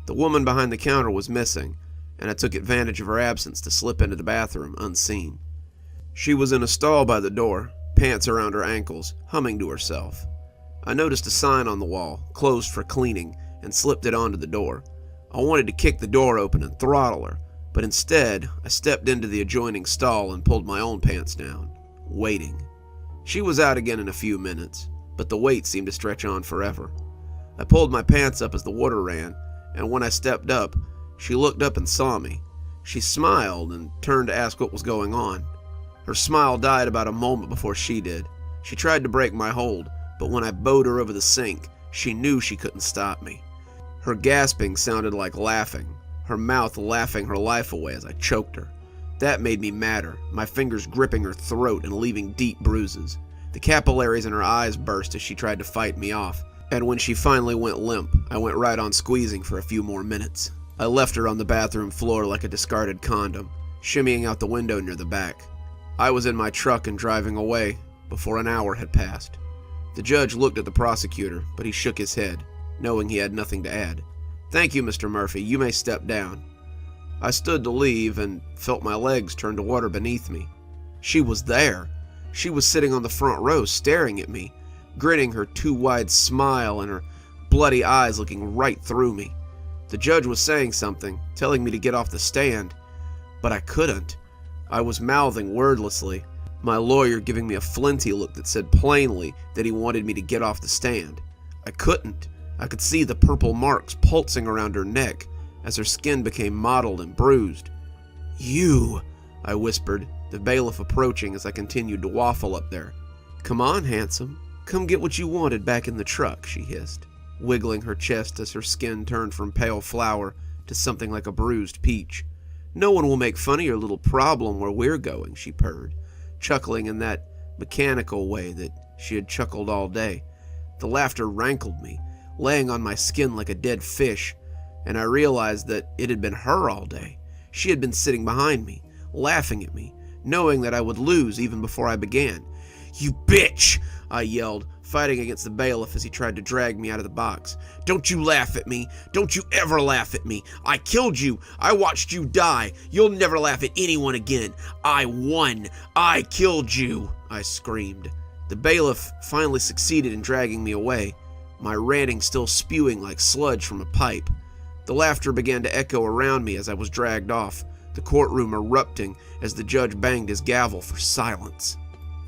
The woman behind the counter was missing, and I took advantage of her absence to slip into the bathroom unseen. She was in a stall by the door, pants around her ankles, humming to herself. I noticed a sign on the wall, closed for cleaning, and slipped it onto the door. I wanted to kick the door open and throttle her, but instead, I stepped into the adjoining stall and pulled my own pants down, waiting. She was out again in a few minutes, but the wait seemed to stretch on forever. I pulled my pants up as the water ran, and when I stepped up, she looked up and saw me. She smiled and turned to ask what was going on. Her smile died about a moment before she did. She tried to break my hold, but when I bowed her over the sink, she knew she couldn't stop me. Her gasping sounded like laughing, her mouth laughing her life away as I choked her. That made me madder, my fingers gripping her throat and leaving deep bruises. The capillaries in her eyes burst as she tried to fight me off, and when she finally went limp, I went right on squeezing for a few more minutes. I left her on the bathroom floor like a discarded condom, shimmying out the window near the back. I was in my truck and driving away before an hour had passed. The judge looked at the prosecutor, but he shook his head, knowing he had nothing to add. Thank you, Mr. Murphy. You may step down. I stood to leave and felt my legs turn to water beneath me. She was there. She was sitting on the front row staring at me, grinning her too wide smile and her bloody eyes looking right through me. The judge was saying something, telling me to get off the stand, but I couldn't. I was mouthing wordlessly, my lawyer giving me a flinty look that said plainly that he wanted me to get off the stand. I couldn't. I could see the purple marks pulsing around her neck as her skin became mottled and bruised. "You," I whispered, the bailiff approaching as I continued to waffle up there. "Come on, handsome. Come get what you wanted back in the truck," she hissed, wiggling her chest as her skin turned from pale flower to something like a bruised peach. "No one will make fun of your little problem where we're going," she purred, chuckling in that mechanical way that she had chuckled all day. The laughter rankled me, laying on my skin like a dead fish, and I realized that it had been her all day. She had been sitting behind me, laughing at me, knowing that I would lose even before I began. "You bitch!" I yelled, fighting against the bailiff as he tried to drag me out of the box. "Don't you laugh at me. Don't you ever laugh at me. I killed you. I watched you die. You'll never laugh at anyone again. I won. I killed you," I screamed. The bailiff finally succeeded in dragging me away, my ranting still spewing like sludge from a pipe. The laughter began to echo around me as I was dragged off, the courtroom erupting as the judge banged his gavel for silence.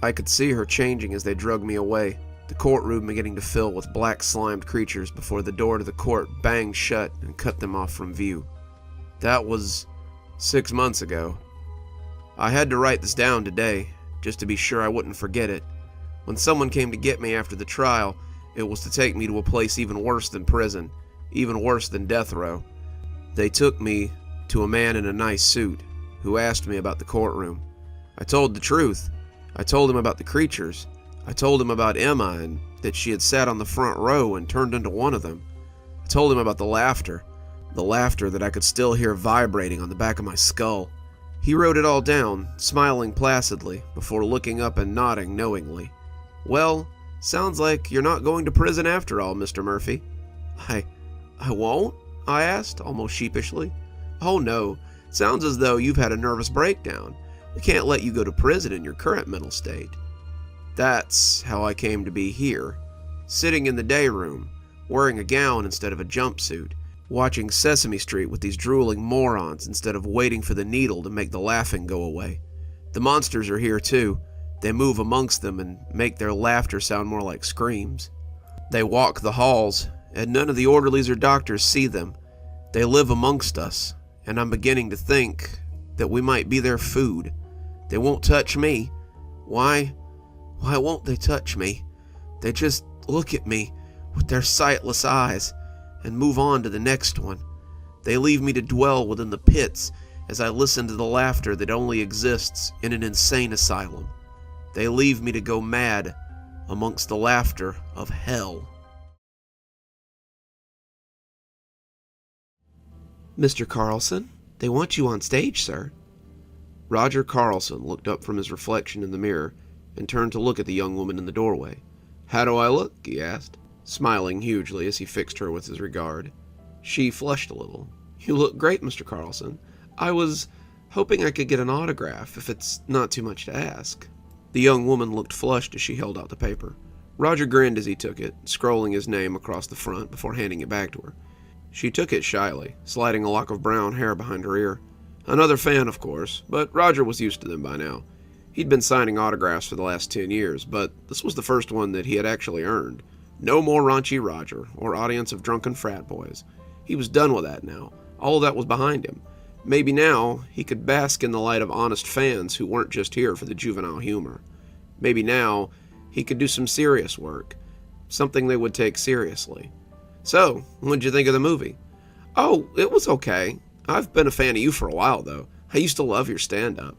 I could see her changing as they dragged me away, the courtroom beginning to fill with black slimed creatures before the door to the court banged shut and cut them off from view. That was 6 months ago. I had to write this down today, just to be sure I wouldn't forget it. When someone came to get me after the trial, it was to take me to a place even worse than prison, even worse than death row. They took me to a man in a nice suit, who asked me about the courtroom. I told the truth. I told him about the creatures. I told him about Emma and that she had sat on the front row and turned into one of them. I told him about the laughter that I could still hear vibrating on the back of my skull. He wrote it all down, smiling placidly, before looking up and nodding knowingly. "Well, sounds like you're not going to prison after all, Mr. Murphy." I won't?" I asked, almost sheepishly. "Oh no, sounds as though you've had a nervous breakdown. We can't let you go to prison in your current mental state." That's how I came to be here, sitting in the day room, wearing a gown instead of a jumpsuit, watching Sesame Street with these drooling morons instead of waiting for the needle to make the laughing go away. The monsters are here too. They move amongst them and make their laughter sound more like screams. They walk the halls, and none of the orderlies or doctors see them. They live amongst us, and I'm beginning to think that we might be their food. They won't touch me. Why won't they touch me? They just look at me with their sightless eyes and move on to the next one. They leave me to dwell within the pits as I listen to the laughter that only exists in an insane asylum. They leave me to go mad amongst the laughter of hell. "Mr. Carlson, they want you on stage, sir." Roger Carlson looked up from his reflection in the mirror and turned to look at the young woman in the doorway. "How do I look?" he asked, smiling hugely as he fixed her with his regard. She flushed a little. "You look great, Mr. Carlson. I was hoping I could get an autograph, if it's not too much to ask." The young woman looked flushed as she held out the paper. Roger grinned as he took it, scrolling his name across the front before handing it back to her. She took it shyly, sliding a lock of brown hair behind her ear. Another fan, of course, but Roger was used to them by now. He'd been signing autographs for the last 10 years, but this was the first one that he had actually earned. No more raunchy Roger, or audience of drunken frat boys. He was done with that now. All of that was behind him. Maybe now he could bask in the light of honest fans who weren't just here for the juvenile humor. Maybe now he could do some serious work, something they would take seriously. "So, what'd you think of the movie?" "Oh, it was okay. I've been a fan of you for a while, though. I used to love your stand-up."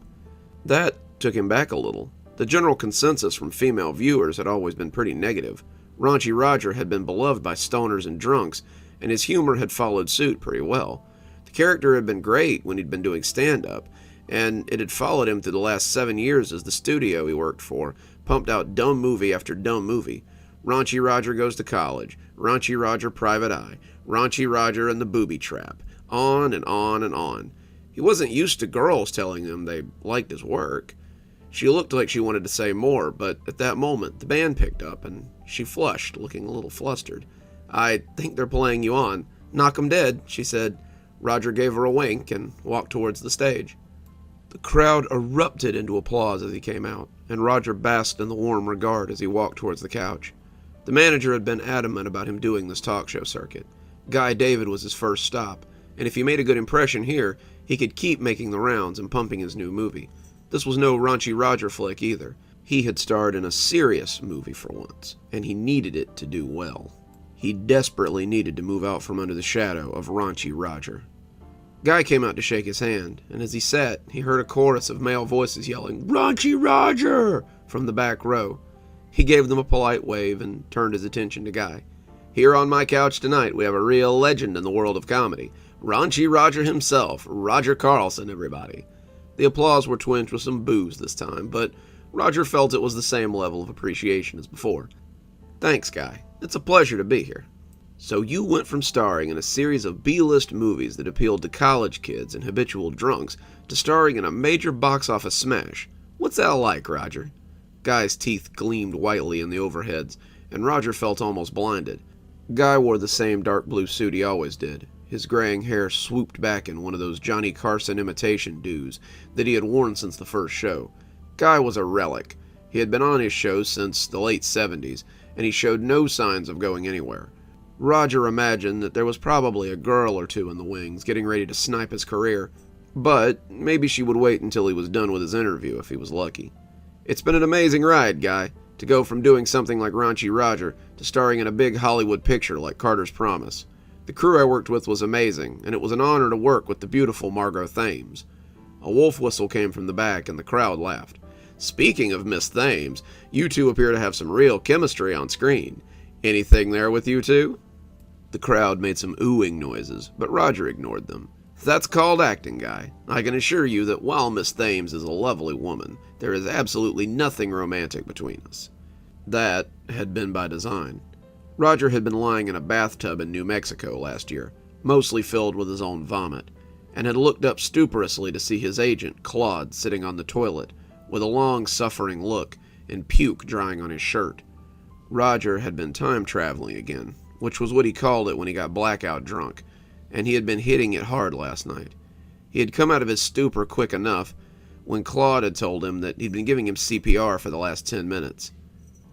That took him back a little. The general consensus from female viewers had always been pretty negative. Raunchy Roger had been beloved by stoners and drunks, and his humor had followed suit pretty well. The character had been great when he'd been doing stand-up, and it had followed him through the last 7 years as the studio he worked for pumped out dumb movie after dumb movie. Raunchy Roger Goes to College, Raunchy Roger Private Eye, Raunchy Roger and the Booby Trap, on and on and on. He wasn't used to girls telling him they liked his work. She looked like she wanted to say more, but at that moment the band picked up and she flushed, looking a little flustered. "I think they're playing you on. Knock 'em dead," she said. Roger gave her a wink and walked towards the stage. The crowd erupted into applause as he came out, and Roger basked in the warm regard as he walked towards the couch. The manager had been adamant about him doing this talk show circuit. Guy David was his first stop, and if he made a good impression here, he could keep making the rounds and pumping his new movie. This was no raunchy Roger flick either. He had starred in a serious movie for once, and he needed it to do well. He desperately needed to move out from under the shadow of raunchy Roger. Guy came out to shake his hand, and as he sat, he heard a chorus of male voices yelling, "Raunchy Roger!" from the back row. He gave them a polite wave and turned his attention to Guy. "Here on my couch tonight, we have a real legend in the world of comedy. Raunchy Roger himself, Roger Carlson, everybody." The applause were twinged with some boos this time, but Roger felt it was the same level of appreciation as before. "Thanks, Guy. It's a pleasure to be here." "So you went from starring in a series of B-list movies that appealed to college kids and habitual drunks to starring in a major box office smash. What's that like, Roger?" Guy's teeth gleamed whitely in the overheads, and Roger felt almost blinded. Guy wore the same dark blue suit he always did. His graying hair swooped back in one of those Johnny Carson imitation doos that he had worn since the first show. Guy was a relic. He had been on his show since the late 70s, and he showed no signs of going anywhere. Roger imagined that there was probably a girl or two in the wings getting ready to snipe his career, but maybe she would wait until he was done with his interview if he was lucky. "It's been an amazing ride, Guy, to go from doing something like Raunchy Roger to starring in a big Hollywood picture like Carter's Promise. The crew I worked with was amazing, and it was an honor to work with the beautiful Margot Thames." A wolf whistle came from the back, and the crowd laughed. "Speaking of Miss Thames, you two appear to have some real chemistry on screen. Anything there with you two?" The crowd made some oohing noises, but Roger ignored them. "That's called acting, Guy. I can assure you that while Miss Thames is a lovely woman, there is absolutely nothing romantic between us." That had been by design. Roger had been lying in a bathtub in New Mexico last year, mostly filled with his own vomit, and had looked up stuporously to see his agent, Claude, sitting on the toilet, with a long, suffering look and puke drying on his shirt. Roger had been time-traveling again, which was what he called it when he got blackout drunk, and he had been hitting it hard last night. He had come out of his stupor quick enough when Claude had told him that he'd been giving him CPR for the last 10 minutes.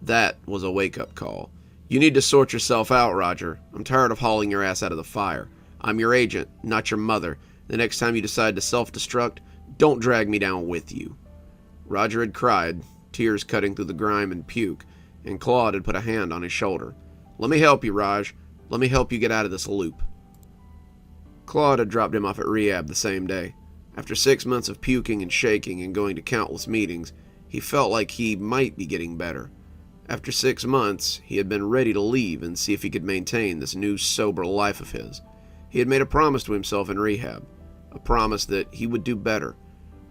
That was a wake-up call. "You need to sort yourself out, Roger. I'm tired of hauling your ass out of the fire. I'm your agent, not your mother. The next time you decide to self-destruct, don't drag me down with you." Roger had cried, tears cutting through the grime and puke, and Claude had put a hand on his shoulder. "Let me help you, Raj. Let me help you get out of this loop." Claude had dropped him off at rehab the same day. After 6 months of puking and shaking and going to countless meetings, he felt like he might be getting better. After 6 months, he had been ready to leave and see if he could maintain this new sober life of his. He had made a promise to himself in rehab, a promise that he would do better.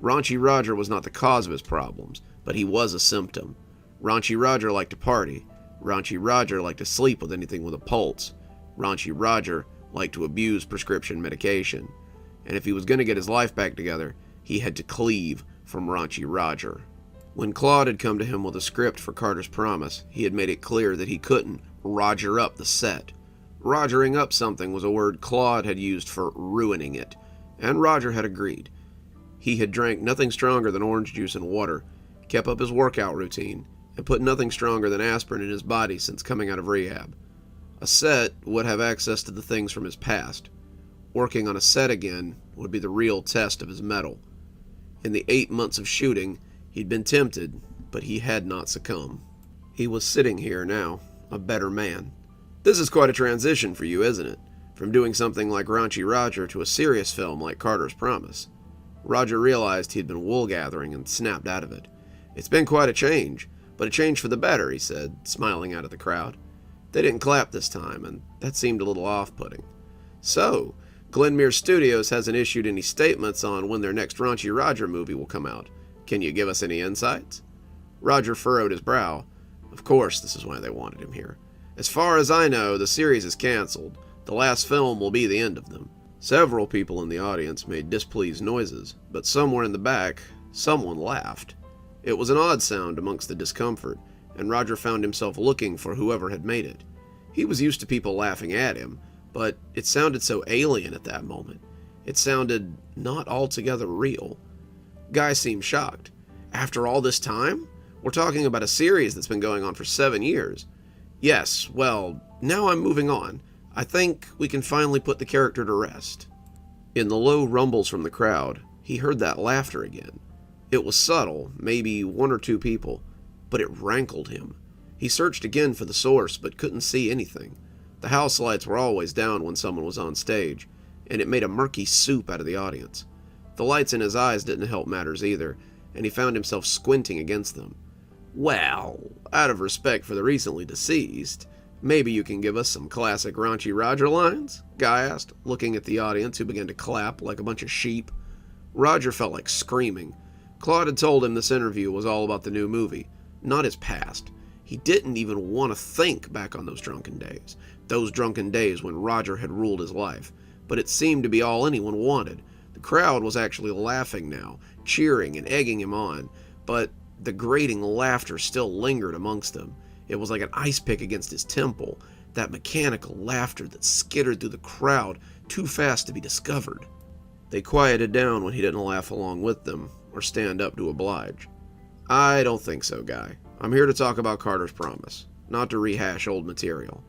Raunchy Roger was not the cause of his problems, but he was a symptom. Raunchy Roger liked to party. Raunchy Roger liked to sleep with anything with a pulse. Raunchy Roger liked to abuse prescription medication. And if he was going to get his life back together, he had to cleave from Raunchy Roger. When Claude had come to him with a script for Carter's Promise, he had made it clear that he couldn't Roger up the set. Rogering up something was a word Claude had used for ruining it, and Roger had agreed. He had drank nothing stronger than orange juice and water, kept up his workout routine, and put nothing stronger than aspirin in his body since coming out of rehab. A set would have access to the things from his past. Working on a set again would be the real test of his mettle. In the 8 months of shooting, he'd been tempted, but he had not succumbed. He was sitting here now, a better man. This is quite a transition for you, isn't it? From doing something like Raunchy Roger to a serious film like Carter's Promise. Roger realized he'd been wool-gathering and snapped out of it. "It's been quite a change, but a change for the better," he said, smiling out at the crowd. They didn't clap this time, and that seemed a little off-putting. "So, Glenmere Studios hasn't issued any statements on when their next Raunchy Roger movie will come out. Can you give us any insights?" Roger furrowed his brow. Of course, this is why they wanted him here. "As far as I know, the series is canceled. The last film will be the end of them. Several people in the audience made displeased noises, but somewhere in the back, someone laughed. It was an odd sound amongst the discomfort, and Roger found himself looking for whoever had made it. He was used to people laughing at him, but it sounded so alien at that moment. It sounded not altogether real. Guy seemed shocked. After all this time? We're talking about a series that's been going on for 7 years. Yes, well, now I'm moving on. I think we can finally put the character to rest. In the low rumbles from the crowd, he heard that laughter again. It was subtle, maybe 1 or 2 people, but it rankled him. He searched again for the source, but couldn't see anything. The house lights were always down when someone was on stage, and it made a murky soup out of the audience. The lights in his eyes didn't help matters either, and he found himself squinting against them. Well, out of respect for the recently deceased, maybe you can give us some classic raunchy Roger lines? Guy asked, looking at the audience who began to clap like a bunch of sheep. Roger felt like screaming. Claude had told him this interview was all about the new movie, not his past. He didn't even want to think back on those drunken days when Roger had ruled his life, but it seemed to be all anyone wanted. The crowd was actually laughing now, cheering and egging him on, but the grating laughter still lingered amongst them. It was like an ice pick against his temple, that mechanical laughter that skittered through the crowd too fast to be discovered. They quieted down when he didn't laugh along with them, or stand up to oblige. I don't think so, Guy. I'm here to talk about Carter's Promise, not to rehash old material.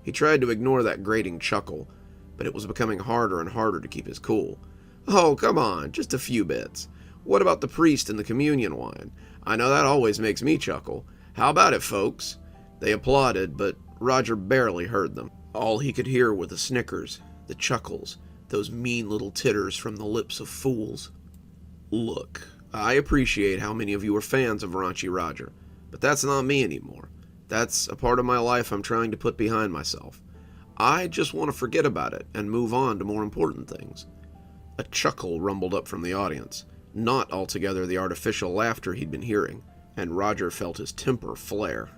He tried to ignore that grating chuckle, but it was becoming harder and harder to keep his cool. Oh, come on, just a few bits. What about the priest and the communion wine? I know that always makes me chuckle. How about it, folks? They applauded, but Roger barely heard them. All he could hear were the snickers, the chuckles, those mean little titters from the lips of fools. Look, I appreciate how many of you are fans of Raunchy Roger, but that's not me anymore. That's a part of my life I'm trying to put behind myself. I just want to forget about it and move on to more important things. A chuckle rumbled up from the audience, not altogether the artificial laughter he'd been hearing, and Roger felt his temper flare.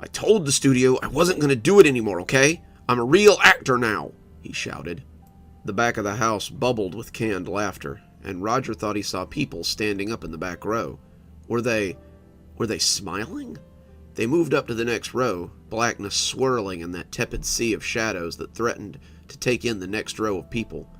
I told the studio I wasn't going to do it anymore, okay? I'm a real actor now, he shouted. The back of the house bubbled with canned laughter, and Roger thought he saw people standing up in the back row. Were they smiling? They moved up to the next row, blackness swirling in that tepid sea of shadows that threatened to take in the next row of people.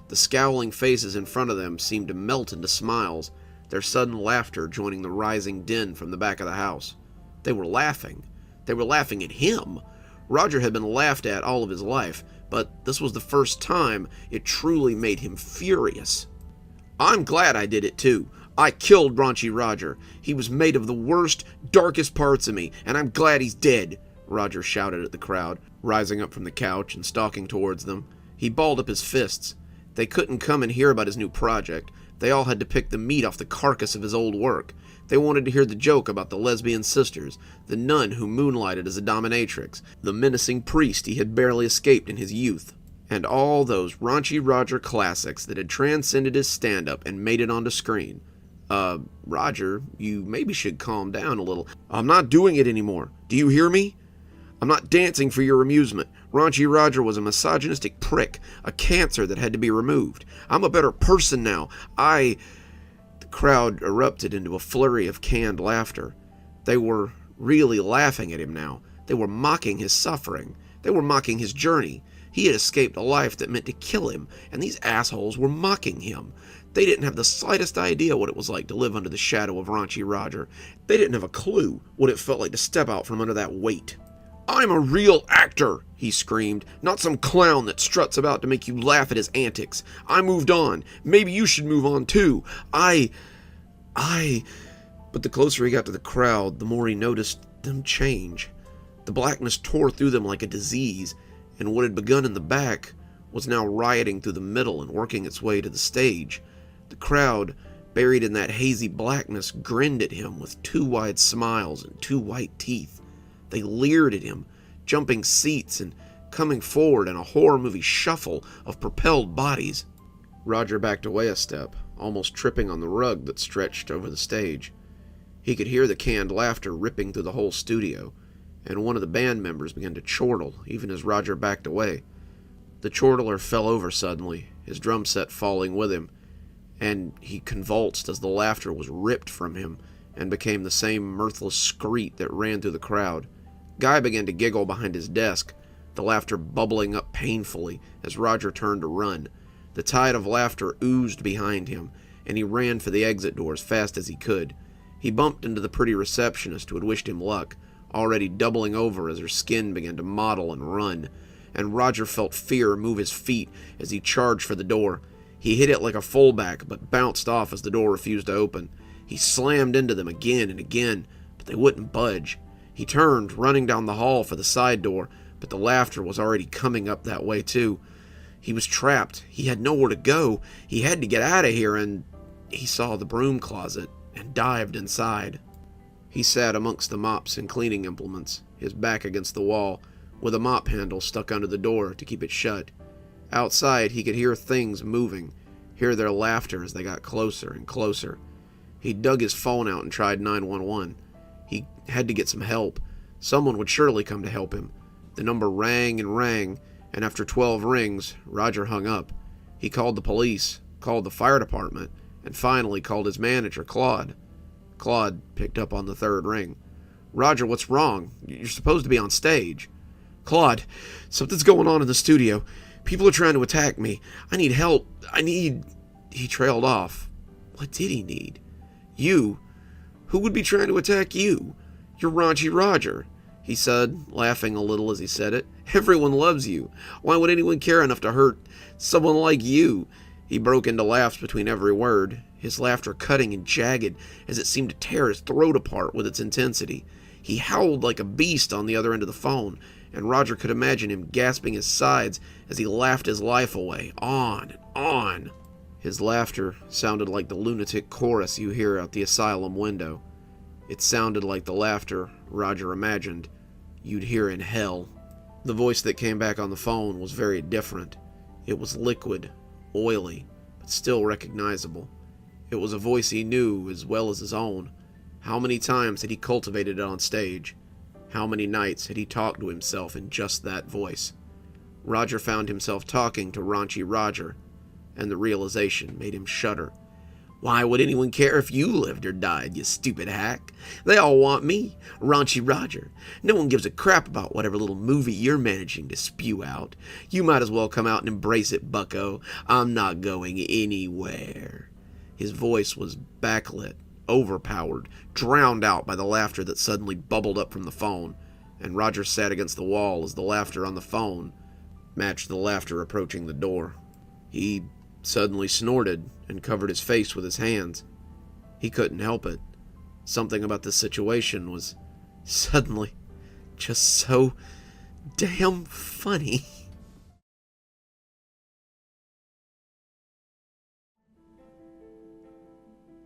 The scowling faces in front of them seemed to melt into smiles, their sudden laughter joining the rising din from the back of the house. They were laughing. They were laughing at him. Roger had been laughed at all of his life, but this was the first time it truly made him furious. I'm glad I did it too. I killed Raunchy Roger. He was made of the worst, darkest parts of me, and I'm glad he's dead, Roger shouted at the crowd, rising up from the couch and stalking towards them. He balled up his fists. They couldn't come and hear about his new project. They all had to pick the meat off the carcass of his old work. They wanted to hear the joke about the lesbian sisters, the nun who moonlighted as a dominatrix, the menacing priest he had barely escaped in his youth, and all those Raunchy Roger classics that had transcended his stand-up and made it onto screen. Roger, you maybe should calm down a little. I'm not doing it anymore. Do you hear me? I'm not dancing for your amusement. Raunchy Roger was a misogynistic prick, a cancer that had to be removed. I'm a better person now. The crowd erupted into a flurry of canned laughter. They were really laughing at him now. They were mocking his suffering. They were mocking his journey. He had escaped a life that meant to kill him, and these assholes were mocking him. They didn't have the slightest idea what it was like to live under the shadow of Raunchy Roger. They didn't have a clue what it felt like to step out from under that weight. I'm a real actor, he screamed, not some clown that struts about to make you laugh at his antics. I moved on. Maybe you should move on too. But the closer he got to the crowd, the more he noticed them change. The blackness tore through them like a disease, and what had begun in the back was now rioting through the middle and working its way to the stage. The crowd, buried in that hazy blackness, grinned at him with 2 wide smiles and 2 white teeth. They leered at him, jumping seats and coming forward in a horror movie shuffle of propelled bodies. Roger backed away a step, almost tripping on the rug that stretched over the stage. He could hear the canned laughter ripping through the whole studio, and one of the band members began to chortle even as Roger backed away. The chortler fell over suddenly, his drum set falling with him, and he convulsed as the laughter was ripped from him and became the same mirthless screech that ran through the crowd. Guy began to giggle behind his desk, the laughter bubbling up painfully as Roger turned to run. The tide of laughter oozed behind him, and he ran for the exit door as fast as he could. He bumped into the pretty receptionist who had wished him luck, already doubling over as her skin began to mottle and run, and Roger felt fear move his feet as he charged for the door. He hit it like a fullback, but bounced off as the door refused to open. He slammed into them again and again, but they wouldn't budge. He turned, running down the hall for the side door, but the laughter was already coming up that way too. He was trapped. He had nowhere to go. He had to get out of here, and he saw the broom closet and dived inside. He sat amongst the mops and cleaning implements, his back against the wall, with a mop handle stuck under the door to keep it shut. Outside, he could hear things moving, hear their laughter as they got closer and closer. He dug his phone out and tried 911. He had to get some help. Someone would surely come to help him. The number rang, and after 12 rings, Roger hung up. He called the police, called the fire department, and finally called his manager, Claude. Claude picked up on the third ring. "Roger, what's wrong? You're supposed to be on stage." "Claude, something's going on in the studio. People are trying to attack me. I need help. He trailed off. What did he need? "You. Who would be trying to attack you? You're Raunchy Roger," he said, laughing a little as he said it. "Everyone loves you. Why would anyone care enough to hurt someone like you?" He broke into laughs between every word, his laughter cutting and jagged as it seemed to tear his throat apart with its intensity. He howled like a beast on the other end of the phone, and Roger could imagine him gasping his sides as he laughed his life away, on and on. His laughter sounded like the lunatic chorus you hear out the asylum window. It sounded like the laughter, Roger imagined, you'd hear in hell. The voice that came back on the phone was very different. It was liquid, oily, but still recognizable. It was a voice he knew as well as his own. How many times had he cultivated it on stage? How many nights had he talked to himself in just that voice? Roger found himself talking to Raunchy Roger, and the realization made him shudder. "Why would anyone care if you lived or died, you stupid hack? They all want me, Raunchy Roger. No one gives a crap about whatever little movie you're managing to spew out. You might as well come out and embrace it, bucko. I'm not going anywhere." His voice was backlit, overpowered, drowned out by the laughter that suddenly bubbled up from the phone, and Roger sat against the wall as the laughter on the phone matched the laughter approaching the door. He suddenly snorted and covered his face with his hands. He couldn't help it. Something about this situation was suddenly just so damn funny.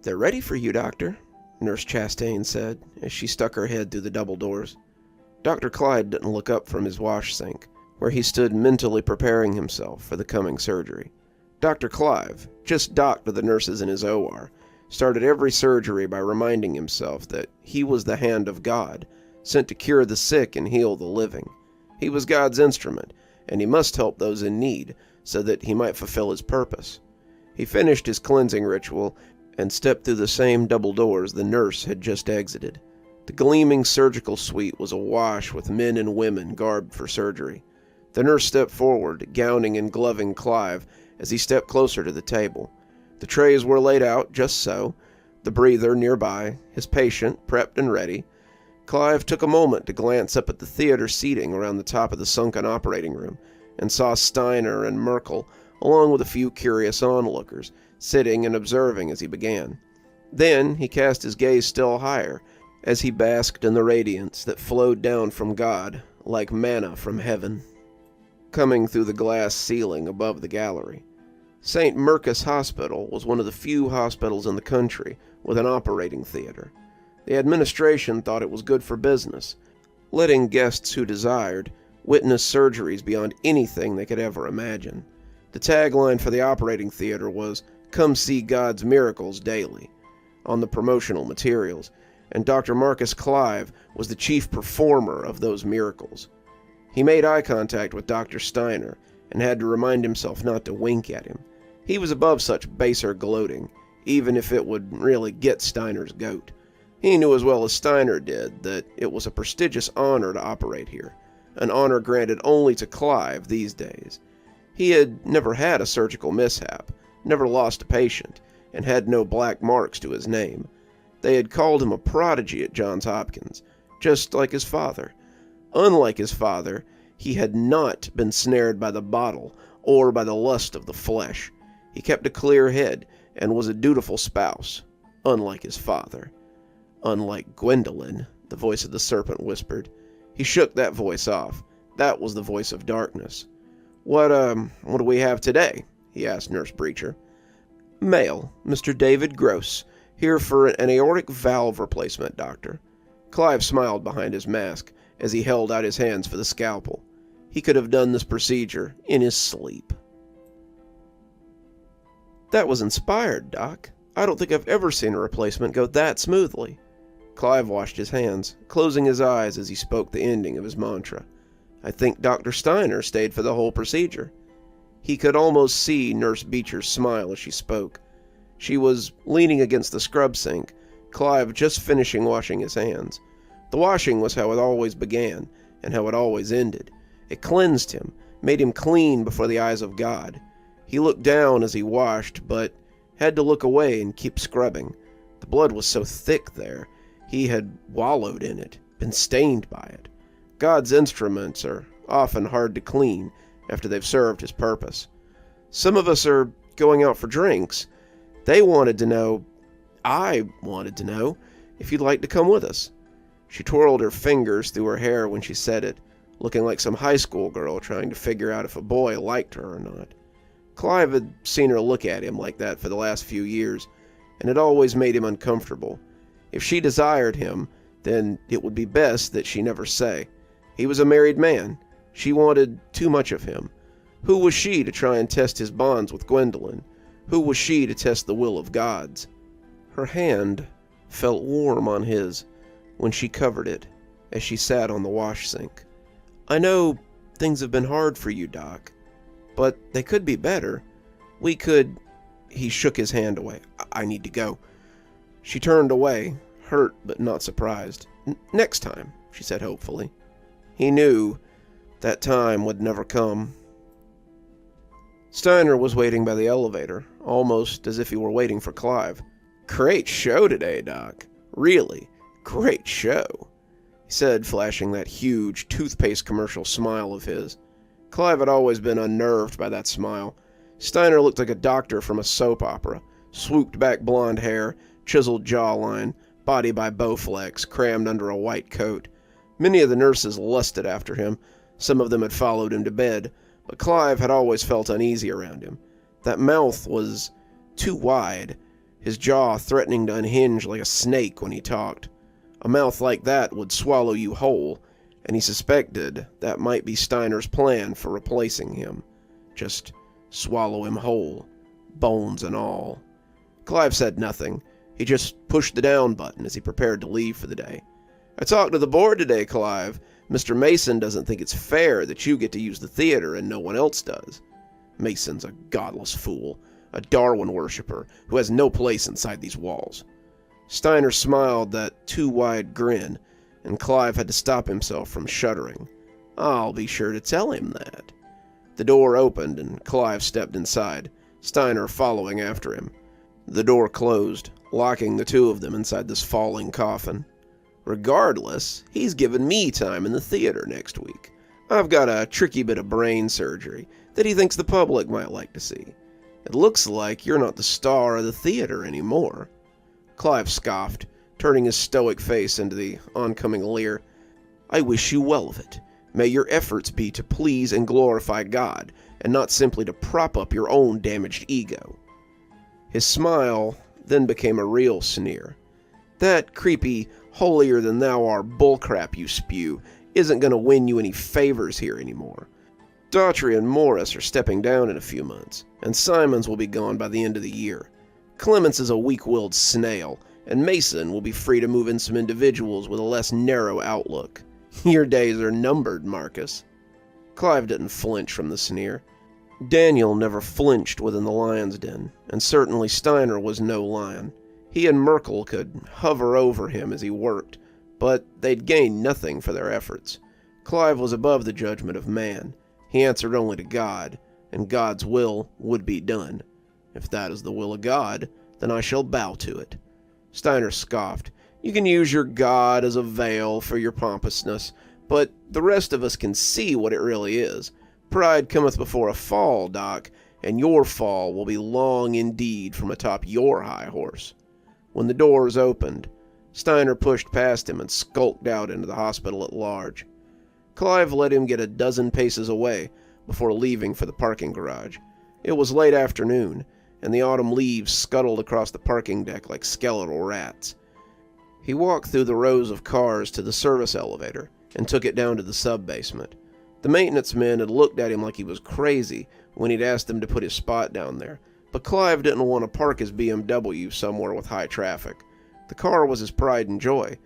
"They're ready for you, Doctor," Nurse Chastain said as she stuck her head through the double doors. Dr. Clyde didn't look up from his wash sink, where he stood mentally preparing himself for the coming surgery. Dr. Clive, just docked to the nurses in his OR, started every surgery by reminding himself that he was the hand of God, sent to cure the sick and heal the living. He was God's instrument, and he must help those in need so that he might fulfill his purpose. He finished his cleansing ritual and stepped through the same double doors the nurse had just exited. The gleaming surgical suite was awash with men and women garbed for surgery. The nurse stepped forward, gowning and gloving Clive as he stepped closer to the table. The trays were laid out just so, the breather nearby, his patient prepped and ready. Clive took a moment to glance up at the theater seating around the top of the sunken operating room and saw Steiner and Merkel, along with a few curious onlookers, sitting and observing as he began. Then he cast his gaze still higher as he basked in the radiance that flowed down from God like manna from heaven, coming through the glass ceiling above the gallery. St. Mercus Hospital was one of the few hospitals in the country with an operating theater. The administration thought it was good for business, letting guests who desired witness surgeries beyond anything they could ever imagine. The tagline for the operating theater was, "Come see God's miracles daily," on the promotional materials, and Dr. Marcus Clive was the chief performer of those miracles. He made eye contact with Dr. Steiner and had to remind himself not to wink at him. He was above such baser gloating, even if it would really get Steiner's goat. He knew as well as Steiner did that it was a prestigious honor to operate here, an honor granted only to Clive these days. He had never had a surgical mishap, never lost a patient, and had no black marks to his name. They had called him a prodigy at Johns Hopkins, just like his father. Unlike his father, he had not been snared by the bottle or by the lust of the flesh. He kept a clear head and was a dutiful spouse, unlike his father. Unlike Gwendolyn, the voice of the serpent whispered. He shook that voice off. That was the voice of darkness. What do we have today?" he asked Nurse Breacher. "Male, Mr. David Gross, here for an aortic valve replacement, doctor." Clive smiled behind his mask as he held out his hands for the scalpel. He could have done this procedure in his sleep. "That was inspired, Doc. I don't think I've ever seen a replacement go that smoothly." Clive washed his hands, closing his eyes as he spoke the ending of his mantra. "I think Dr. Steiner stayed for the whole procedure." He could almost see Nurse Beecher's smile as she spoke. She was leaning against the scrub sink, Clive just finishing washing his hands. The washing was how it always began, and how it always ended. It cleansed him, made him clean before the eyes of God. He looked down as he washed, but had to look away and keep scrubbing. The blood was so thick there. He had wallowed in it, been stained by it. God's instruments are often hard to clean after they've served his purpose. Some of us are going out for drinks. I wanted to know, if you'd like to come with us." She twirled her fingers through her hair when she said it, looking like some high school girl trying to figure out if a boy liked her or not. Clive had seen her look at him like that for the last few years, and it always made him uncomfortable. If she desired him, then it would be best that she never say. He was a married man. She wanted too much of him. Who was she to try and test his bonds with Gwendolyn? Who was she to test the will of gods? Her hand felt warm on his when she covered it as she sat on the wash sink. "I know things have been hard for you, Doc, but they could be better. We could—" He shook his hand away. I need to go." She turned away, hurt but not surprised. Next time," she said hopefully. He knew that time would never come. Steiner was waiting by the elevator, almost as if he were waiting for Clive. "Great show today, Doc. Really, great show," he said, flashing that huge toothpaste commercial smile of his. Clive had always been unnerved by that smile. Steiner looked like a doctor from a soap opera. Swooped back blonde hair, chiseled jawline, body by Bowflex, crammed under a white coat. Many of the nurses lusted after him. Some of them had followed him to bed, but Clive had always felt uneasy around him. That mouth was too wide, his jaw threatening to unhinge like a snake when he talked. A mouth like that would swallow you whole, and he suspected that might be Steiner's plan for replacing him. Just swallow him whole, bones and all. Clive said nothing. He just pushed the down button as he prepared to leave for the day. "I talked to the board today, Clive. Mr. Mason doesn't think it's fair that you get to use the theater and no one else does." Mason's a godless fool, a Darwin worshiper who has no place inside these walls. Steiner smiled that too wide grin, and Clive had to stop himself from shuddering. "I'll be sure to tell him that." The door opened and Clive stepped inside, Steiner following after him. The door closed, locking the two of them inside this falling coffin. "Regardless, he's given me time in the theater next week. I've got a tricky bit of brain surgery that he thinks the public might like to see. It looks like you're not the star of the theater anymore." Clive scoffed, turning his stoic face into the oncoming leer. "I wish you well of it. May your efforts be to please and glorify God, and not simply to prop up your own damaged ego." His smile then became a real sneer. "That creepy, holier-than-thou-are bullcrap you spew isn't going to win you any favors here anymore. Daughtry and Morris are stepping down in a few months, and Simons will be gone by the end of the year. Clements is a weak-willed snail, and Mason will be free to move in some individuals with a less narrow outlook. Your days are numbered, Marcus." Clive didn't flinch from the sneer. Daniel never flinched within the lion's den, and certainly Steiner was no lion. He and Merkel could hover over him as he worked, but they'd gained nothing for their efforts. Clive was above the judgment of man. He answered only to God, and God's will would be done. If that is the will of God, then I shall bow to it. Steiner scoffed. You can use your God as a veil for your pompousness, but the rest of us can see what it really is. Pride cometh before a fall, Doc, and your fall will be long indeed from atop your high horse. When the doors opened, Steiner pushed past him and skulked out into the hospital at large. Clive let him get a dozen paces away before leaving for the parking garage. It was late afternoon, and the autumn leaves scuttled across the parking deck like skeletal rats. He walked through the rows of cars to the service elevator and took it down to the sub-basement. The maintenance men had looked at him like he was crazy when he'd asked them to put his spot down there, but Clive didn't want to park his BMW somewhere with high traffic. The car was his pride and joy,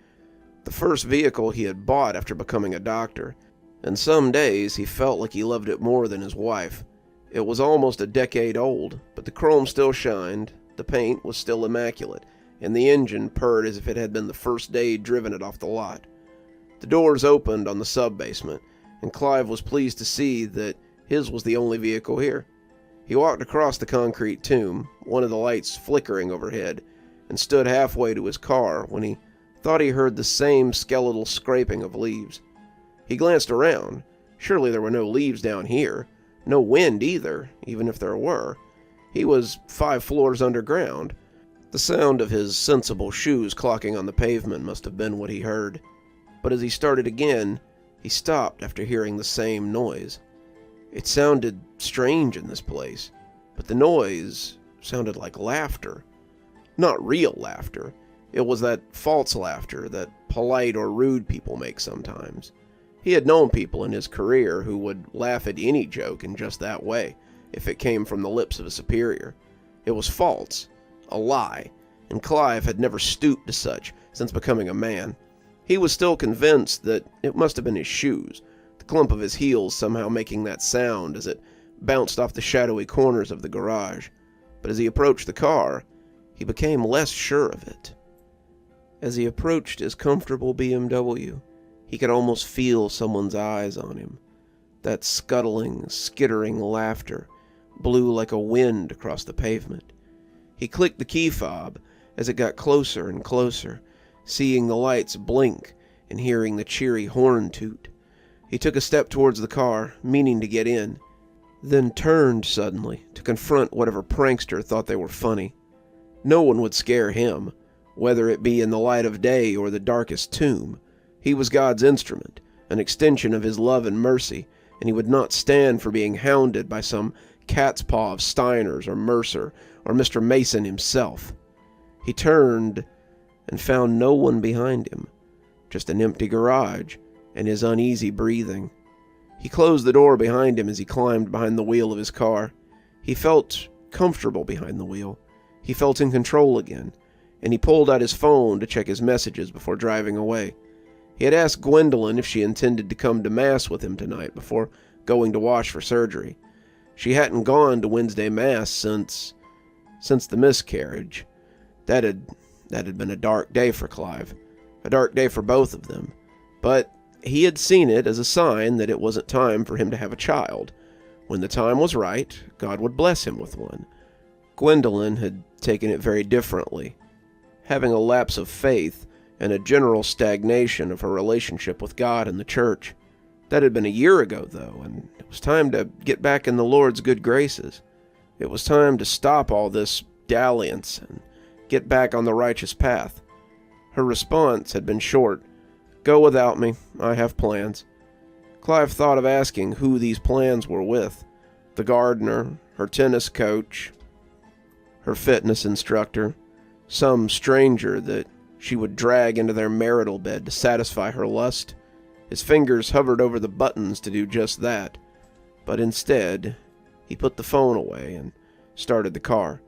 the first vehicle he had bought after becoming a doctor, and some days he felt like he loved it more than his wife. It was almost a decade old, but the chrome still shined, the paint was still immaculate, and the engine purred as if it had been the first day he'd driven it off the lot. The doors opened on the sub-basement, and Clive was pleased to see that his was the only vehicle here. He walked across the concrete tomb, one of the lights flickering overhead, and stood halfway to his car when he thought he heard the same skeletal scraping of leaves. He glanced around. Surely there were no leaves down here. No wind either, even if there were. He was 5 floors underground. The sound of his sensible shoes clocking on the pavement must have been what he heard. But as he started again, he stopped after hearing the same noise. It sounded strange in this place, but the noise sounded like laughter. Not real laughter. It was that false laughter that polite or rude people make sometimes. He had known people in his career who would laugh at any joke in just that way, if it came from the lips of a superior. It was false, a lie, and Clive had never stooped to such since becoming a man. He was still convinced that it must have been his shoes, the clump of his heels somehow making that sound as it bounced off the shadowy corners of the garage. But as he approached the car, he became less sure of it. As he approached his comfortable BMW, he could almost feel someone's eyes on him. That scuttling, skittering laughter blew like a wind across the pavement. He clicked the key fob as it got closer and closer, seeing the lights blink and hearing the cheery horn toot. He took a step towards the car, meaning to get in, then turned suddenly to confront whatever prankster thought they were funny. No one would scare him, whether it be in the light of day or the darkest tomb. He was God's instrument, an extension of his love and mercy, and he would not stand for being hounded by some cat's paw of Steiner's or Mercer or Mr. Mason himself. He turned and found no one behind him, just an empty garage and his uneasy breathing. He closed the door behind him as he climbed behind the wheel of his car. He felt comfortable behind the wheel. He felt in control again, and he pulled out his phone to check his messages before driving away. He had asked Gwendolyn if she intended to come to Mass with him tonight before going to wash for surgery. She hadn't gone to Wednesday Mass since the miscarriage. That had been a dark day for Clive, a dark day for both of them, but he had seen it as a sign that it wasn't time for him to have a child. When the time was right, God would bless him with one. Gwendolyn had taken it very differently, having a lapse of faith and a general stagnation of her relationship with God and the church. That had been a year ago, though, and it was time to get back in the Lord's good graces. It was time to stop all this dalliance and get back on the righteous path. Her response had been short. Go without me. I have plans. Clive thought of asking who these plans were with. The gardener, her tennis coach, her fitness instructor, some stranger that she would drag into their marital bed to satisfy her lust. His fingers hovered over the buttons to do just that, but instead, he put the phone away and started the car.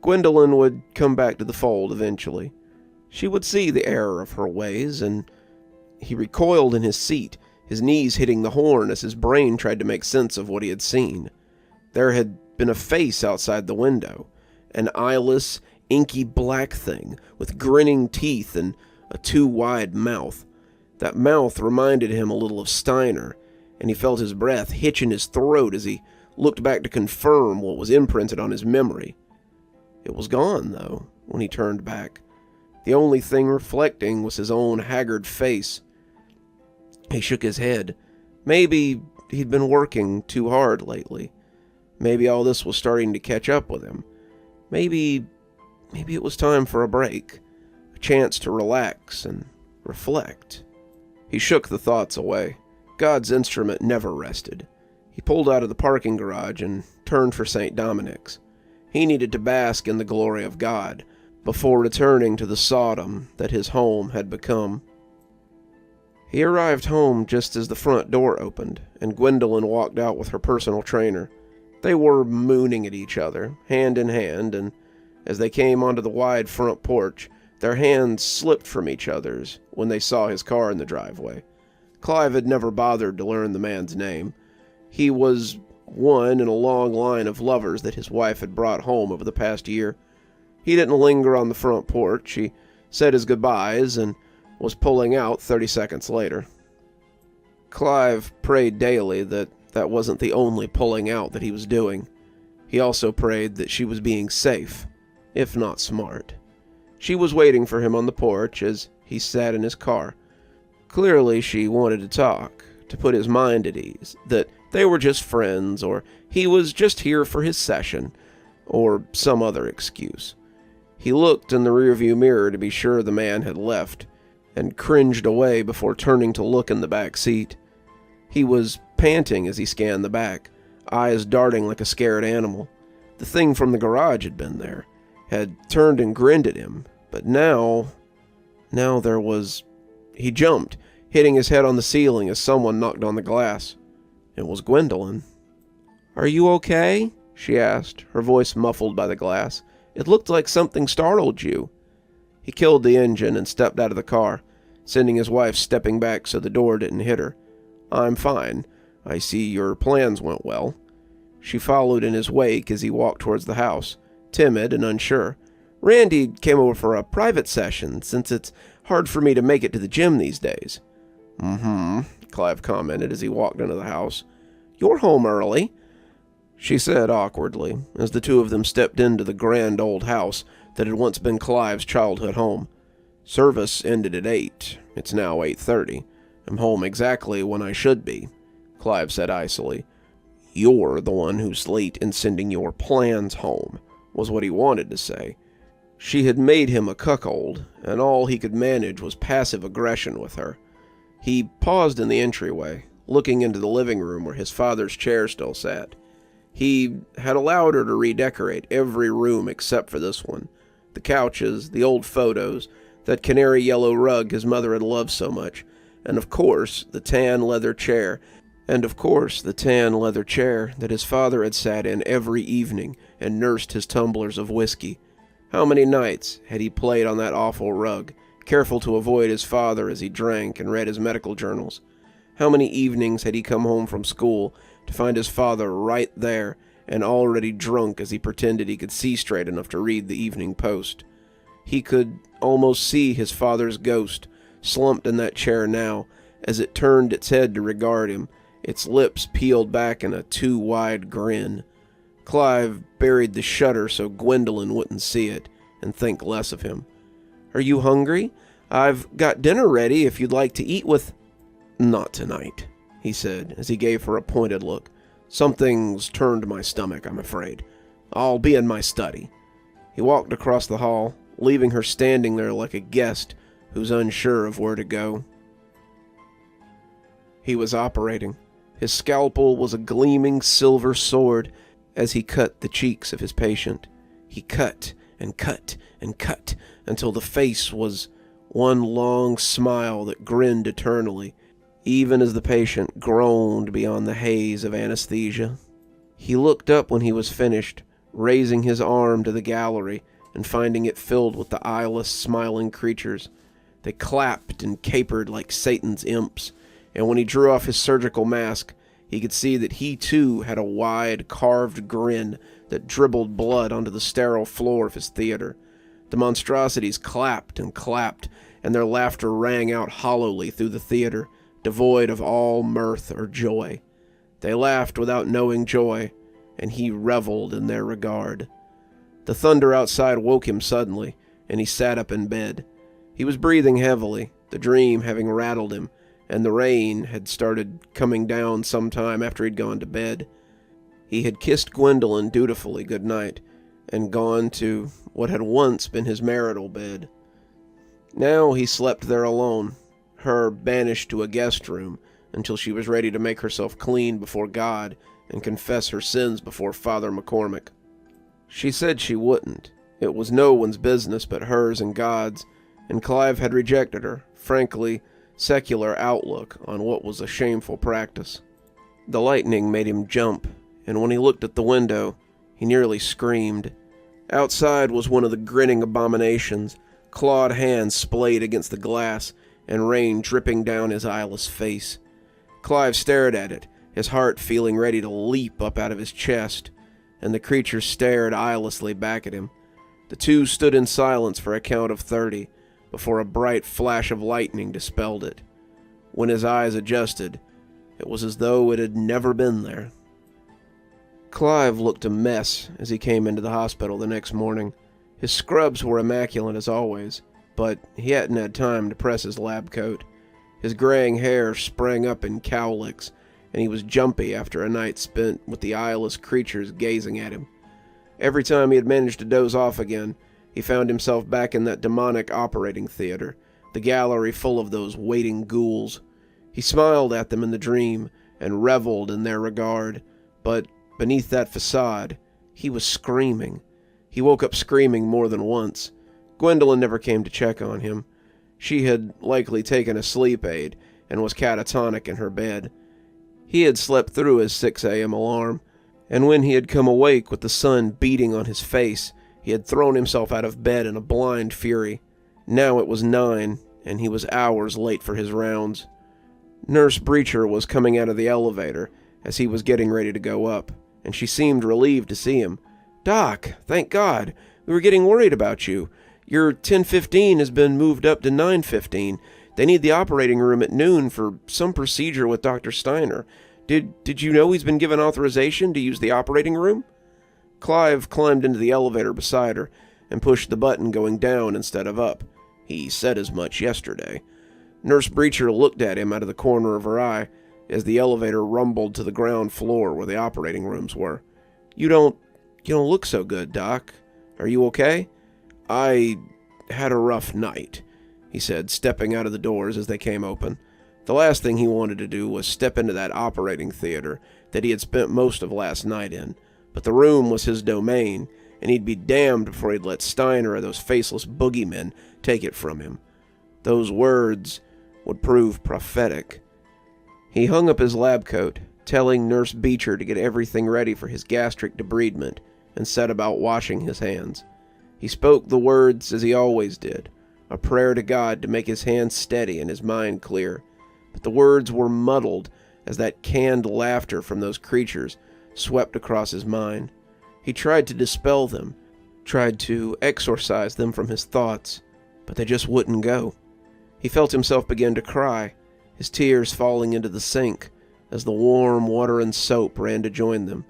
Gwendolyn would come back to the fold eventually. She would see the error of her ways, and he recoiled in his seat, his knees hitting the horn as his brain tried to make sense of what he had seen. There had been a face outside the window, an eyeless, inky black thing with grinning teeth and a too wide mouth. That mouth reminded him a little of Steiner, and he felt his breath hitch in his throat as he looked back to confirm what was imprinted on his memory. It was gone, though, when he turned back. The only thing reflecting was his own haggard face. He shook his head. Maybe he'd been working too hard lately. Maybe all this was starting to catch up with him. Maybe it was time for a break, a chance to relax and reflect. He shook the thoughts away. God's instrument never rested. He pulled out of the parking garage and turned for St. Dominic's. He needed to bask in the glory of God before returning to the Sodom that his home had become. He arrived home just as the front door opened, and Gwendolyn walked out with her personal trainer. They were mooning at each other, hand in hand, and as they came onto the wide front porch, their hands slipped from each other's when they saw his car in the driveway. Clive had never bothered to learn the man's name. He was one in a long line of lovers that his wife had brought home over the past year. He didn't linger on the front porch. He said his goodbyes and was pulling out 30 seconds later. Clive prayed daily that wasn't the only pulling out that he was doing. He also prayed that she was being safe, if not smart. She was waiting for him on the porch as he sat in his car. Clearly she wanted to talk, to put his mind at ease, that they were just friends, or he was just here for his session, or some other excuse. He looked in the rearview mirror to be sure the man had left, and cringed away before turning to look in the back seat. He was panting as he scanned the back, eyes darting like a scared animal. The thing from the garage had been there, had turned and grinned at him, but now there was... He jumped, hitting his head on the ceiling as someone knocked on the glass. It was Gwendolyn. "Are you okay?" she asked, her voice muffled by the glass. "It looked like something startled you." He killed the engine and stepped out of the car, sending his wife stepping back so the door didn't hit her. "I'm fine. I see your plans went well." She followed in his wake as he walked towards the house, timid and unsure. "Randy came over for a private session, since it's hard for me to make it to the gym these days." Clive commented as he walked into the house. "You're home early," she said awkwardly, as the two of them stepped into the grand old house that had once been Clive's childhood home. "Service ended at 8. It's now 8:30. I'm home exactly when I should be," Clive said icily. "You're the one who's late in sending your plans home," was what he wanted to say. She had made him a cuckold, and all he could manage was passive aggression with her. He paused in the entryway, looking into the living room where his father's chair still sat. He had allowed her to redecorate every room except for this one. The couches, the old photos, that canary yellow rug his mother had loved so much, and of course the tan leather chair that his father had sat in every evening and nursed his tumblers of whiskey. How many nights had he played on that awful rug, careful to avoid his father as he drank and read his medical journals? How many evenings had he come home from school to find his father right there and already drunk as he pretended he could see straight enough to read the Evening Post? He could almost see his father's ghost, slumped in that chair now, as it turned its head to regard him, its lips peeled back in a too-wide grin. Clive buried the shutter so Gwendolyn wouldn't see it and think less of him. "Are you hungry? I've got dinner ready if you'd like to eat with—" "Not tonight," he said as he gave her a pointed look. "Something's turned my stomach, I'm afraid. I'll be in my study." He walked across the hall, leaving her standing there like a guest who's unsure of where to go. He was operating. His scalpel was a gleaming silver sword as he cut the cheeks of his patient. He cut and cut and cut until the face was one long smile that grinned eternally, even as the patient groaned beyond the haze of anesthesia. He looked up when he was finished, raising his arm to the gallery and finding it filled with the eyeless, smiling creatures. They clapped and capered like Satan's imps, and when he drew off his surgical mask, He could see that he too had a wide, carved grin that dribbled blood onto the sterile floor of his theater. The monstrosities clapped and clapped, and their laughter rang out hollowly through the theater, devoid of all mirth or joy. They laughed without knowing joy, and he reveled in their regard. The thunder outside woke him suddenly, and he sat up in bed. He was breathing heavily, the dream having rattled him, and the rain had started coming down some time after he'd gone to bed. He had kissed Gwendolyn dutifully good night, and gone to what had once been his marital bed. Now he slept there alone, her banished to a guest room until she was ready to make herself clean before God and confess her sins before Father McCormick. She said she wouldn't. It was no one's business but hers and God's, and Clive had rejected her, frankly, secular outlook on what was a shameful practice. The lightning made him jump, and when he looked at the window, he nearly screamed. Outside was one of the grinning abominations, clawed hands splayed against the glass, and rain dripping down his eyeless face. Clive stared at it, his heart feeling ready to leap up out of his chest, and the creature stared eyelessly back at him. The two stood in silence for a count of 30, before a bright flash of lightning dispelled it. When his eyes adjusted, it was as though it had never been there. Clive looked a mess as he came into the hospital the next morning. His scrubs were immaculate as always, but he hadn't had time to press his lab coat. His graying hair sprang up in cowlicks, and he was jumpy after a night spent with the eyeless creatures gazing at him. Every time he had managed to doze off again, he found himself back in that demonic operating theater, the gallery full of those waiting ghouls. He smiled at them in the dream and reveled in their regard, but beneath that facade, he was screaming. He woke up screaming more than once. Gwendolyn never came to check on him. She had likely taken a sleep aid and was catatonic in her bed. He had slept through his 6 a.m. alarm, and when he had come awake with the sun beating on his face, he had thrown himself out of bed in a blind fury. Now it was 9, and he was hours late for his rounds. Nurse Breacher was coming out of the elevator as he was getting ready to go up, and she seemed relieved to see him. "Doc, thank God. We were getting worried about you. Your 10:15 has been moved up to 9:15. They need the operating room at noon for some procedure with Dr. Steiner. Did you know he's been given authorization to use the operating room?" Clive climbed into the elevator beside her and pushed the button going down instead of up. He said as much yesterday. Nurse Breacher looked at him out of the corner of her eye as the elevator rumbled to the ground floor where the operating rooms were. You don't look so good, Doc. Are you okay?" "I had a rough night," he said, stepping out of the doors as they came open. The last thing he wanted to do was step into that operating theater that he had spent most of last night in, but the room was his domain, and he'd be damned before he'd let Steiner or those faceless boogeymen take it from him. Those words would prove prophetic. He hung up his lab coat, telling Nurse Beecher to get everything ready for his gastric debridement, and set about washing his hands. He spoke the words as he always did, a prayer to God to make his hands steady and his mind clear, but the words were muddled as that canned laughter from those creatures swept across his mind. He tried to dispel them, tried to exorcise them from his thoughts, but they just wouldn't go. He felt himself begin to cry, his tears falling into the sink as the warm water and soap ran to join them.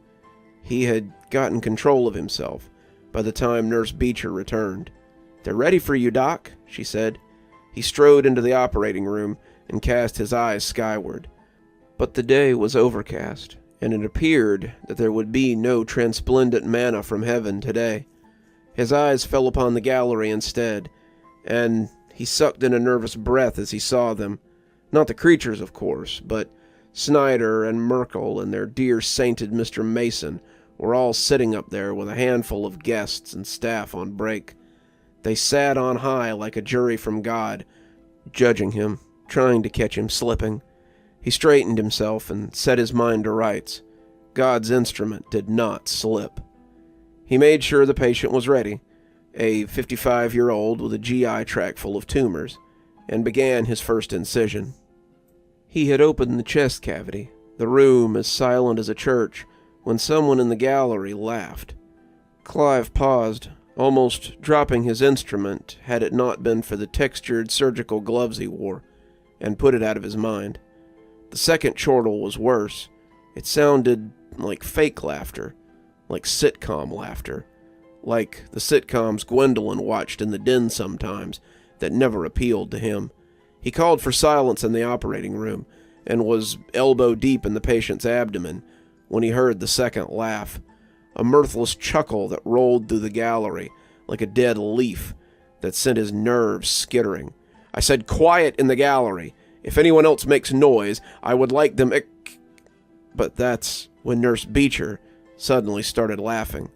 He had gotten control of himself by the time Nurse Beecher returned. "They're ready for you, Doc," she said. He strode into the operating room and cast his eyes skyward. But the day was overcast, and it appeared that there would be no transplendent manna from heaven today. His eyes fell upon the gallery instead, and he sucked in a nervous breath as he saw them. Not the creatures, of course, but Snyder and Merkel and their dear sainted Mr. Mason were all sitting up there with a handful of guests and staff on break. They sat on high like a jury from God, judging him, trying to catch him slipping. He straightened himself and set his mind to rights. God's instrument did not slip. He made sure the patient was ready, a 55-year-old with a GI tract full of tumors, and began his first incision. He had opened the chest cavity, the room as silent as a church, when someone in the gallery laughed. Clive paused, almost dropping his instrument had it not been for the textured surgical gloves he wore, and put it out of his mind. The second chortle was worse. It sounded like fake laughter, like sitcom laughter, like the sitcoms Gwendolyn watched in the den sometimes that never appealed to him. He called for silence in the operating room and was elbow deep in the patient's abdomen when he heard the second laugh, a mirthless chuckle that rolled through the gallery like a dead leaf that sent his nerves skittering. I said, "Quiet in the gallery. If anyone else makes noise, I would like them..." But that's when Nurse Beecher suddenly started laughing.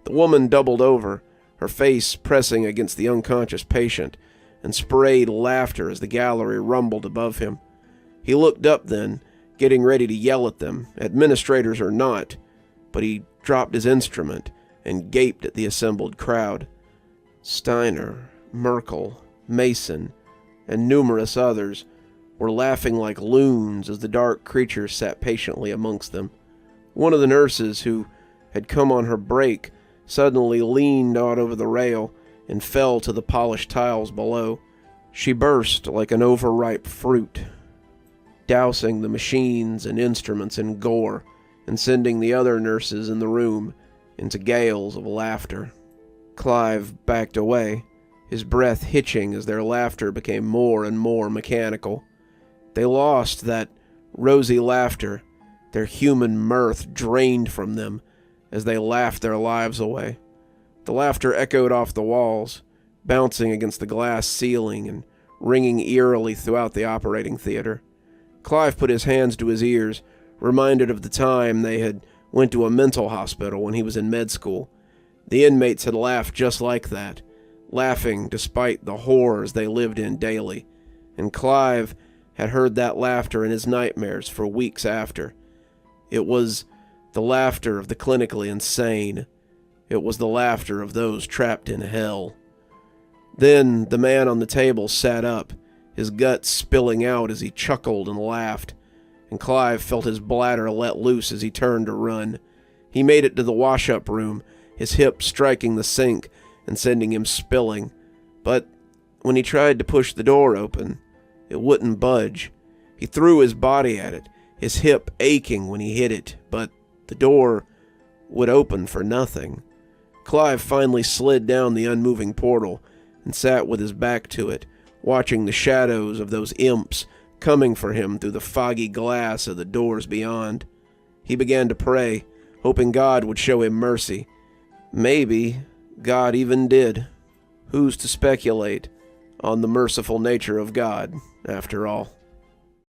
The woman doubled over, her face pressing against the unconscious patient, and sprayed laughter as the gallery rumbled above him. He looked up then, getting ready to yell at them, administrators or not, but he dropped his instrument and gaped at the assembled crowd. Steiner, Merkel, Mason, and numerous others were laughing like loons as the dark creature sat patiently amongst them. One of the nurses, who had come on her break, suddenly leaned out over the rail and fell to the polished tiles below. She burst like an overripe fruit, dousing the machines and instruments in gore and sending the other nurses in the room into gales of laughter. Clive backed away, his breath hitching as their laughter became more and more mechanical. They lost that rosy laughter, their human mirth drained from them as they laughed their lives away. The laughter echoed off the walls, bouncing against the glass ceiling and ringing eerily throughout the operating theater. Clive put his hands to his ears, reminded of the time they had went to a mental hospital when he was in med school. The inmates had laughed just like that, laughing despite the horrors they lived in daily, and Clive had heard that laughter in his nightmares for weeks after. It was the laughter of the clinically insane. It was the laughter of those trapped in hell. Then the man on the table sat up, his guts spilling out as he chuckled and laughed, and Clive felt his bladder let loose as he turned to run. He made it to the wash-up room, his hip striking the sink and sending him spilling. But when he tried to push the door open, it wouldn't budge. He threw his body at it, his hip aching when he hit it, but the door would open for nothing. Clive finally slid down the unmoving portal and sat with his back to it, watching the shadows of those imps coming for him through the foggy glass of the doors beyond. He began to pray, hoping God would show him mercy. Maybe God even did. Who's to speculate on the merciful nature of God, after all?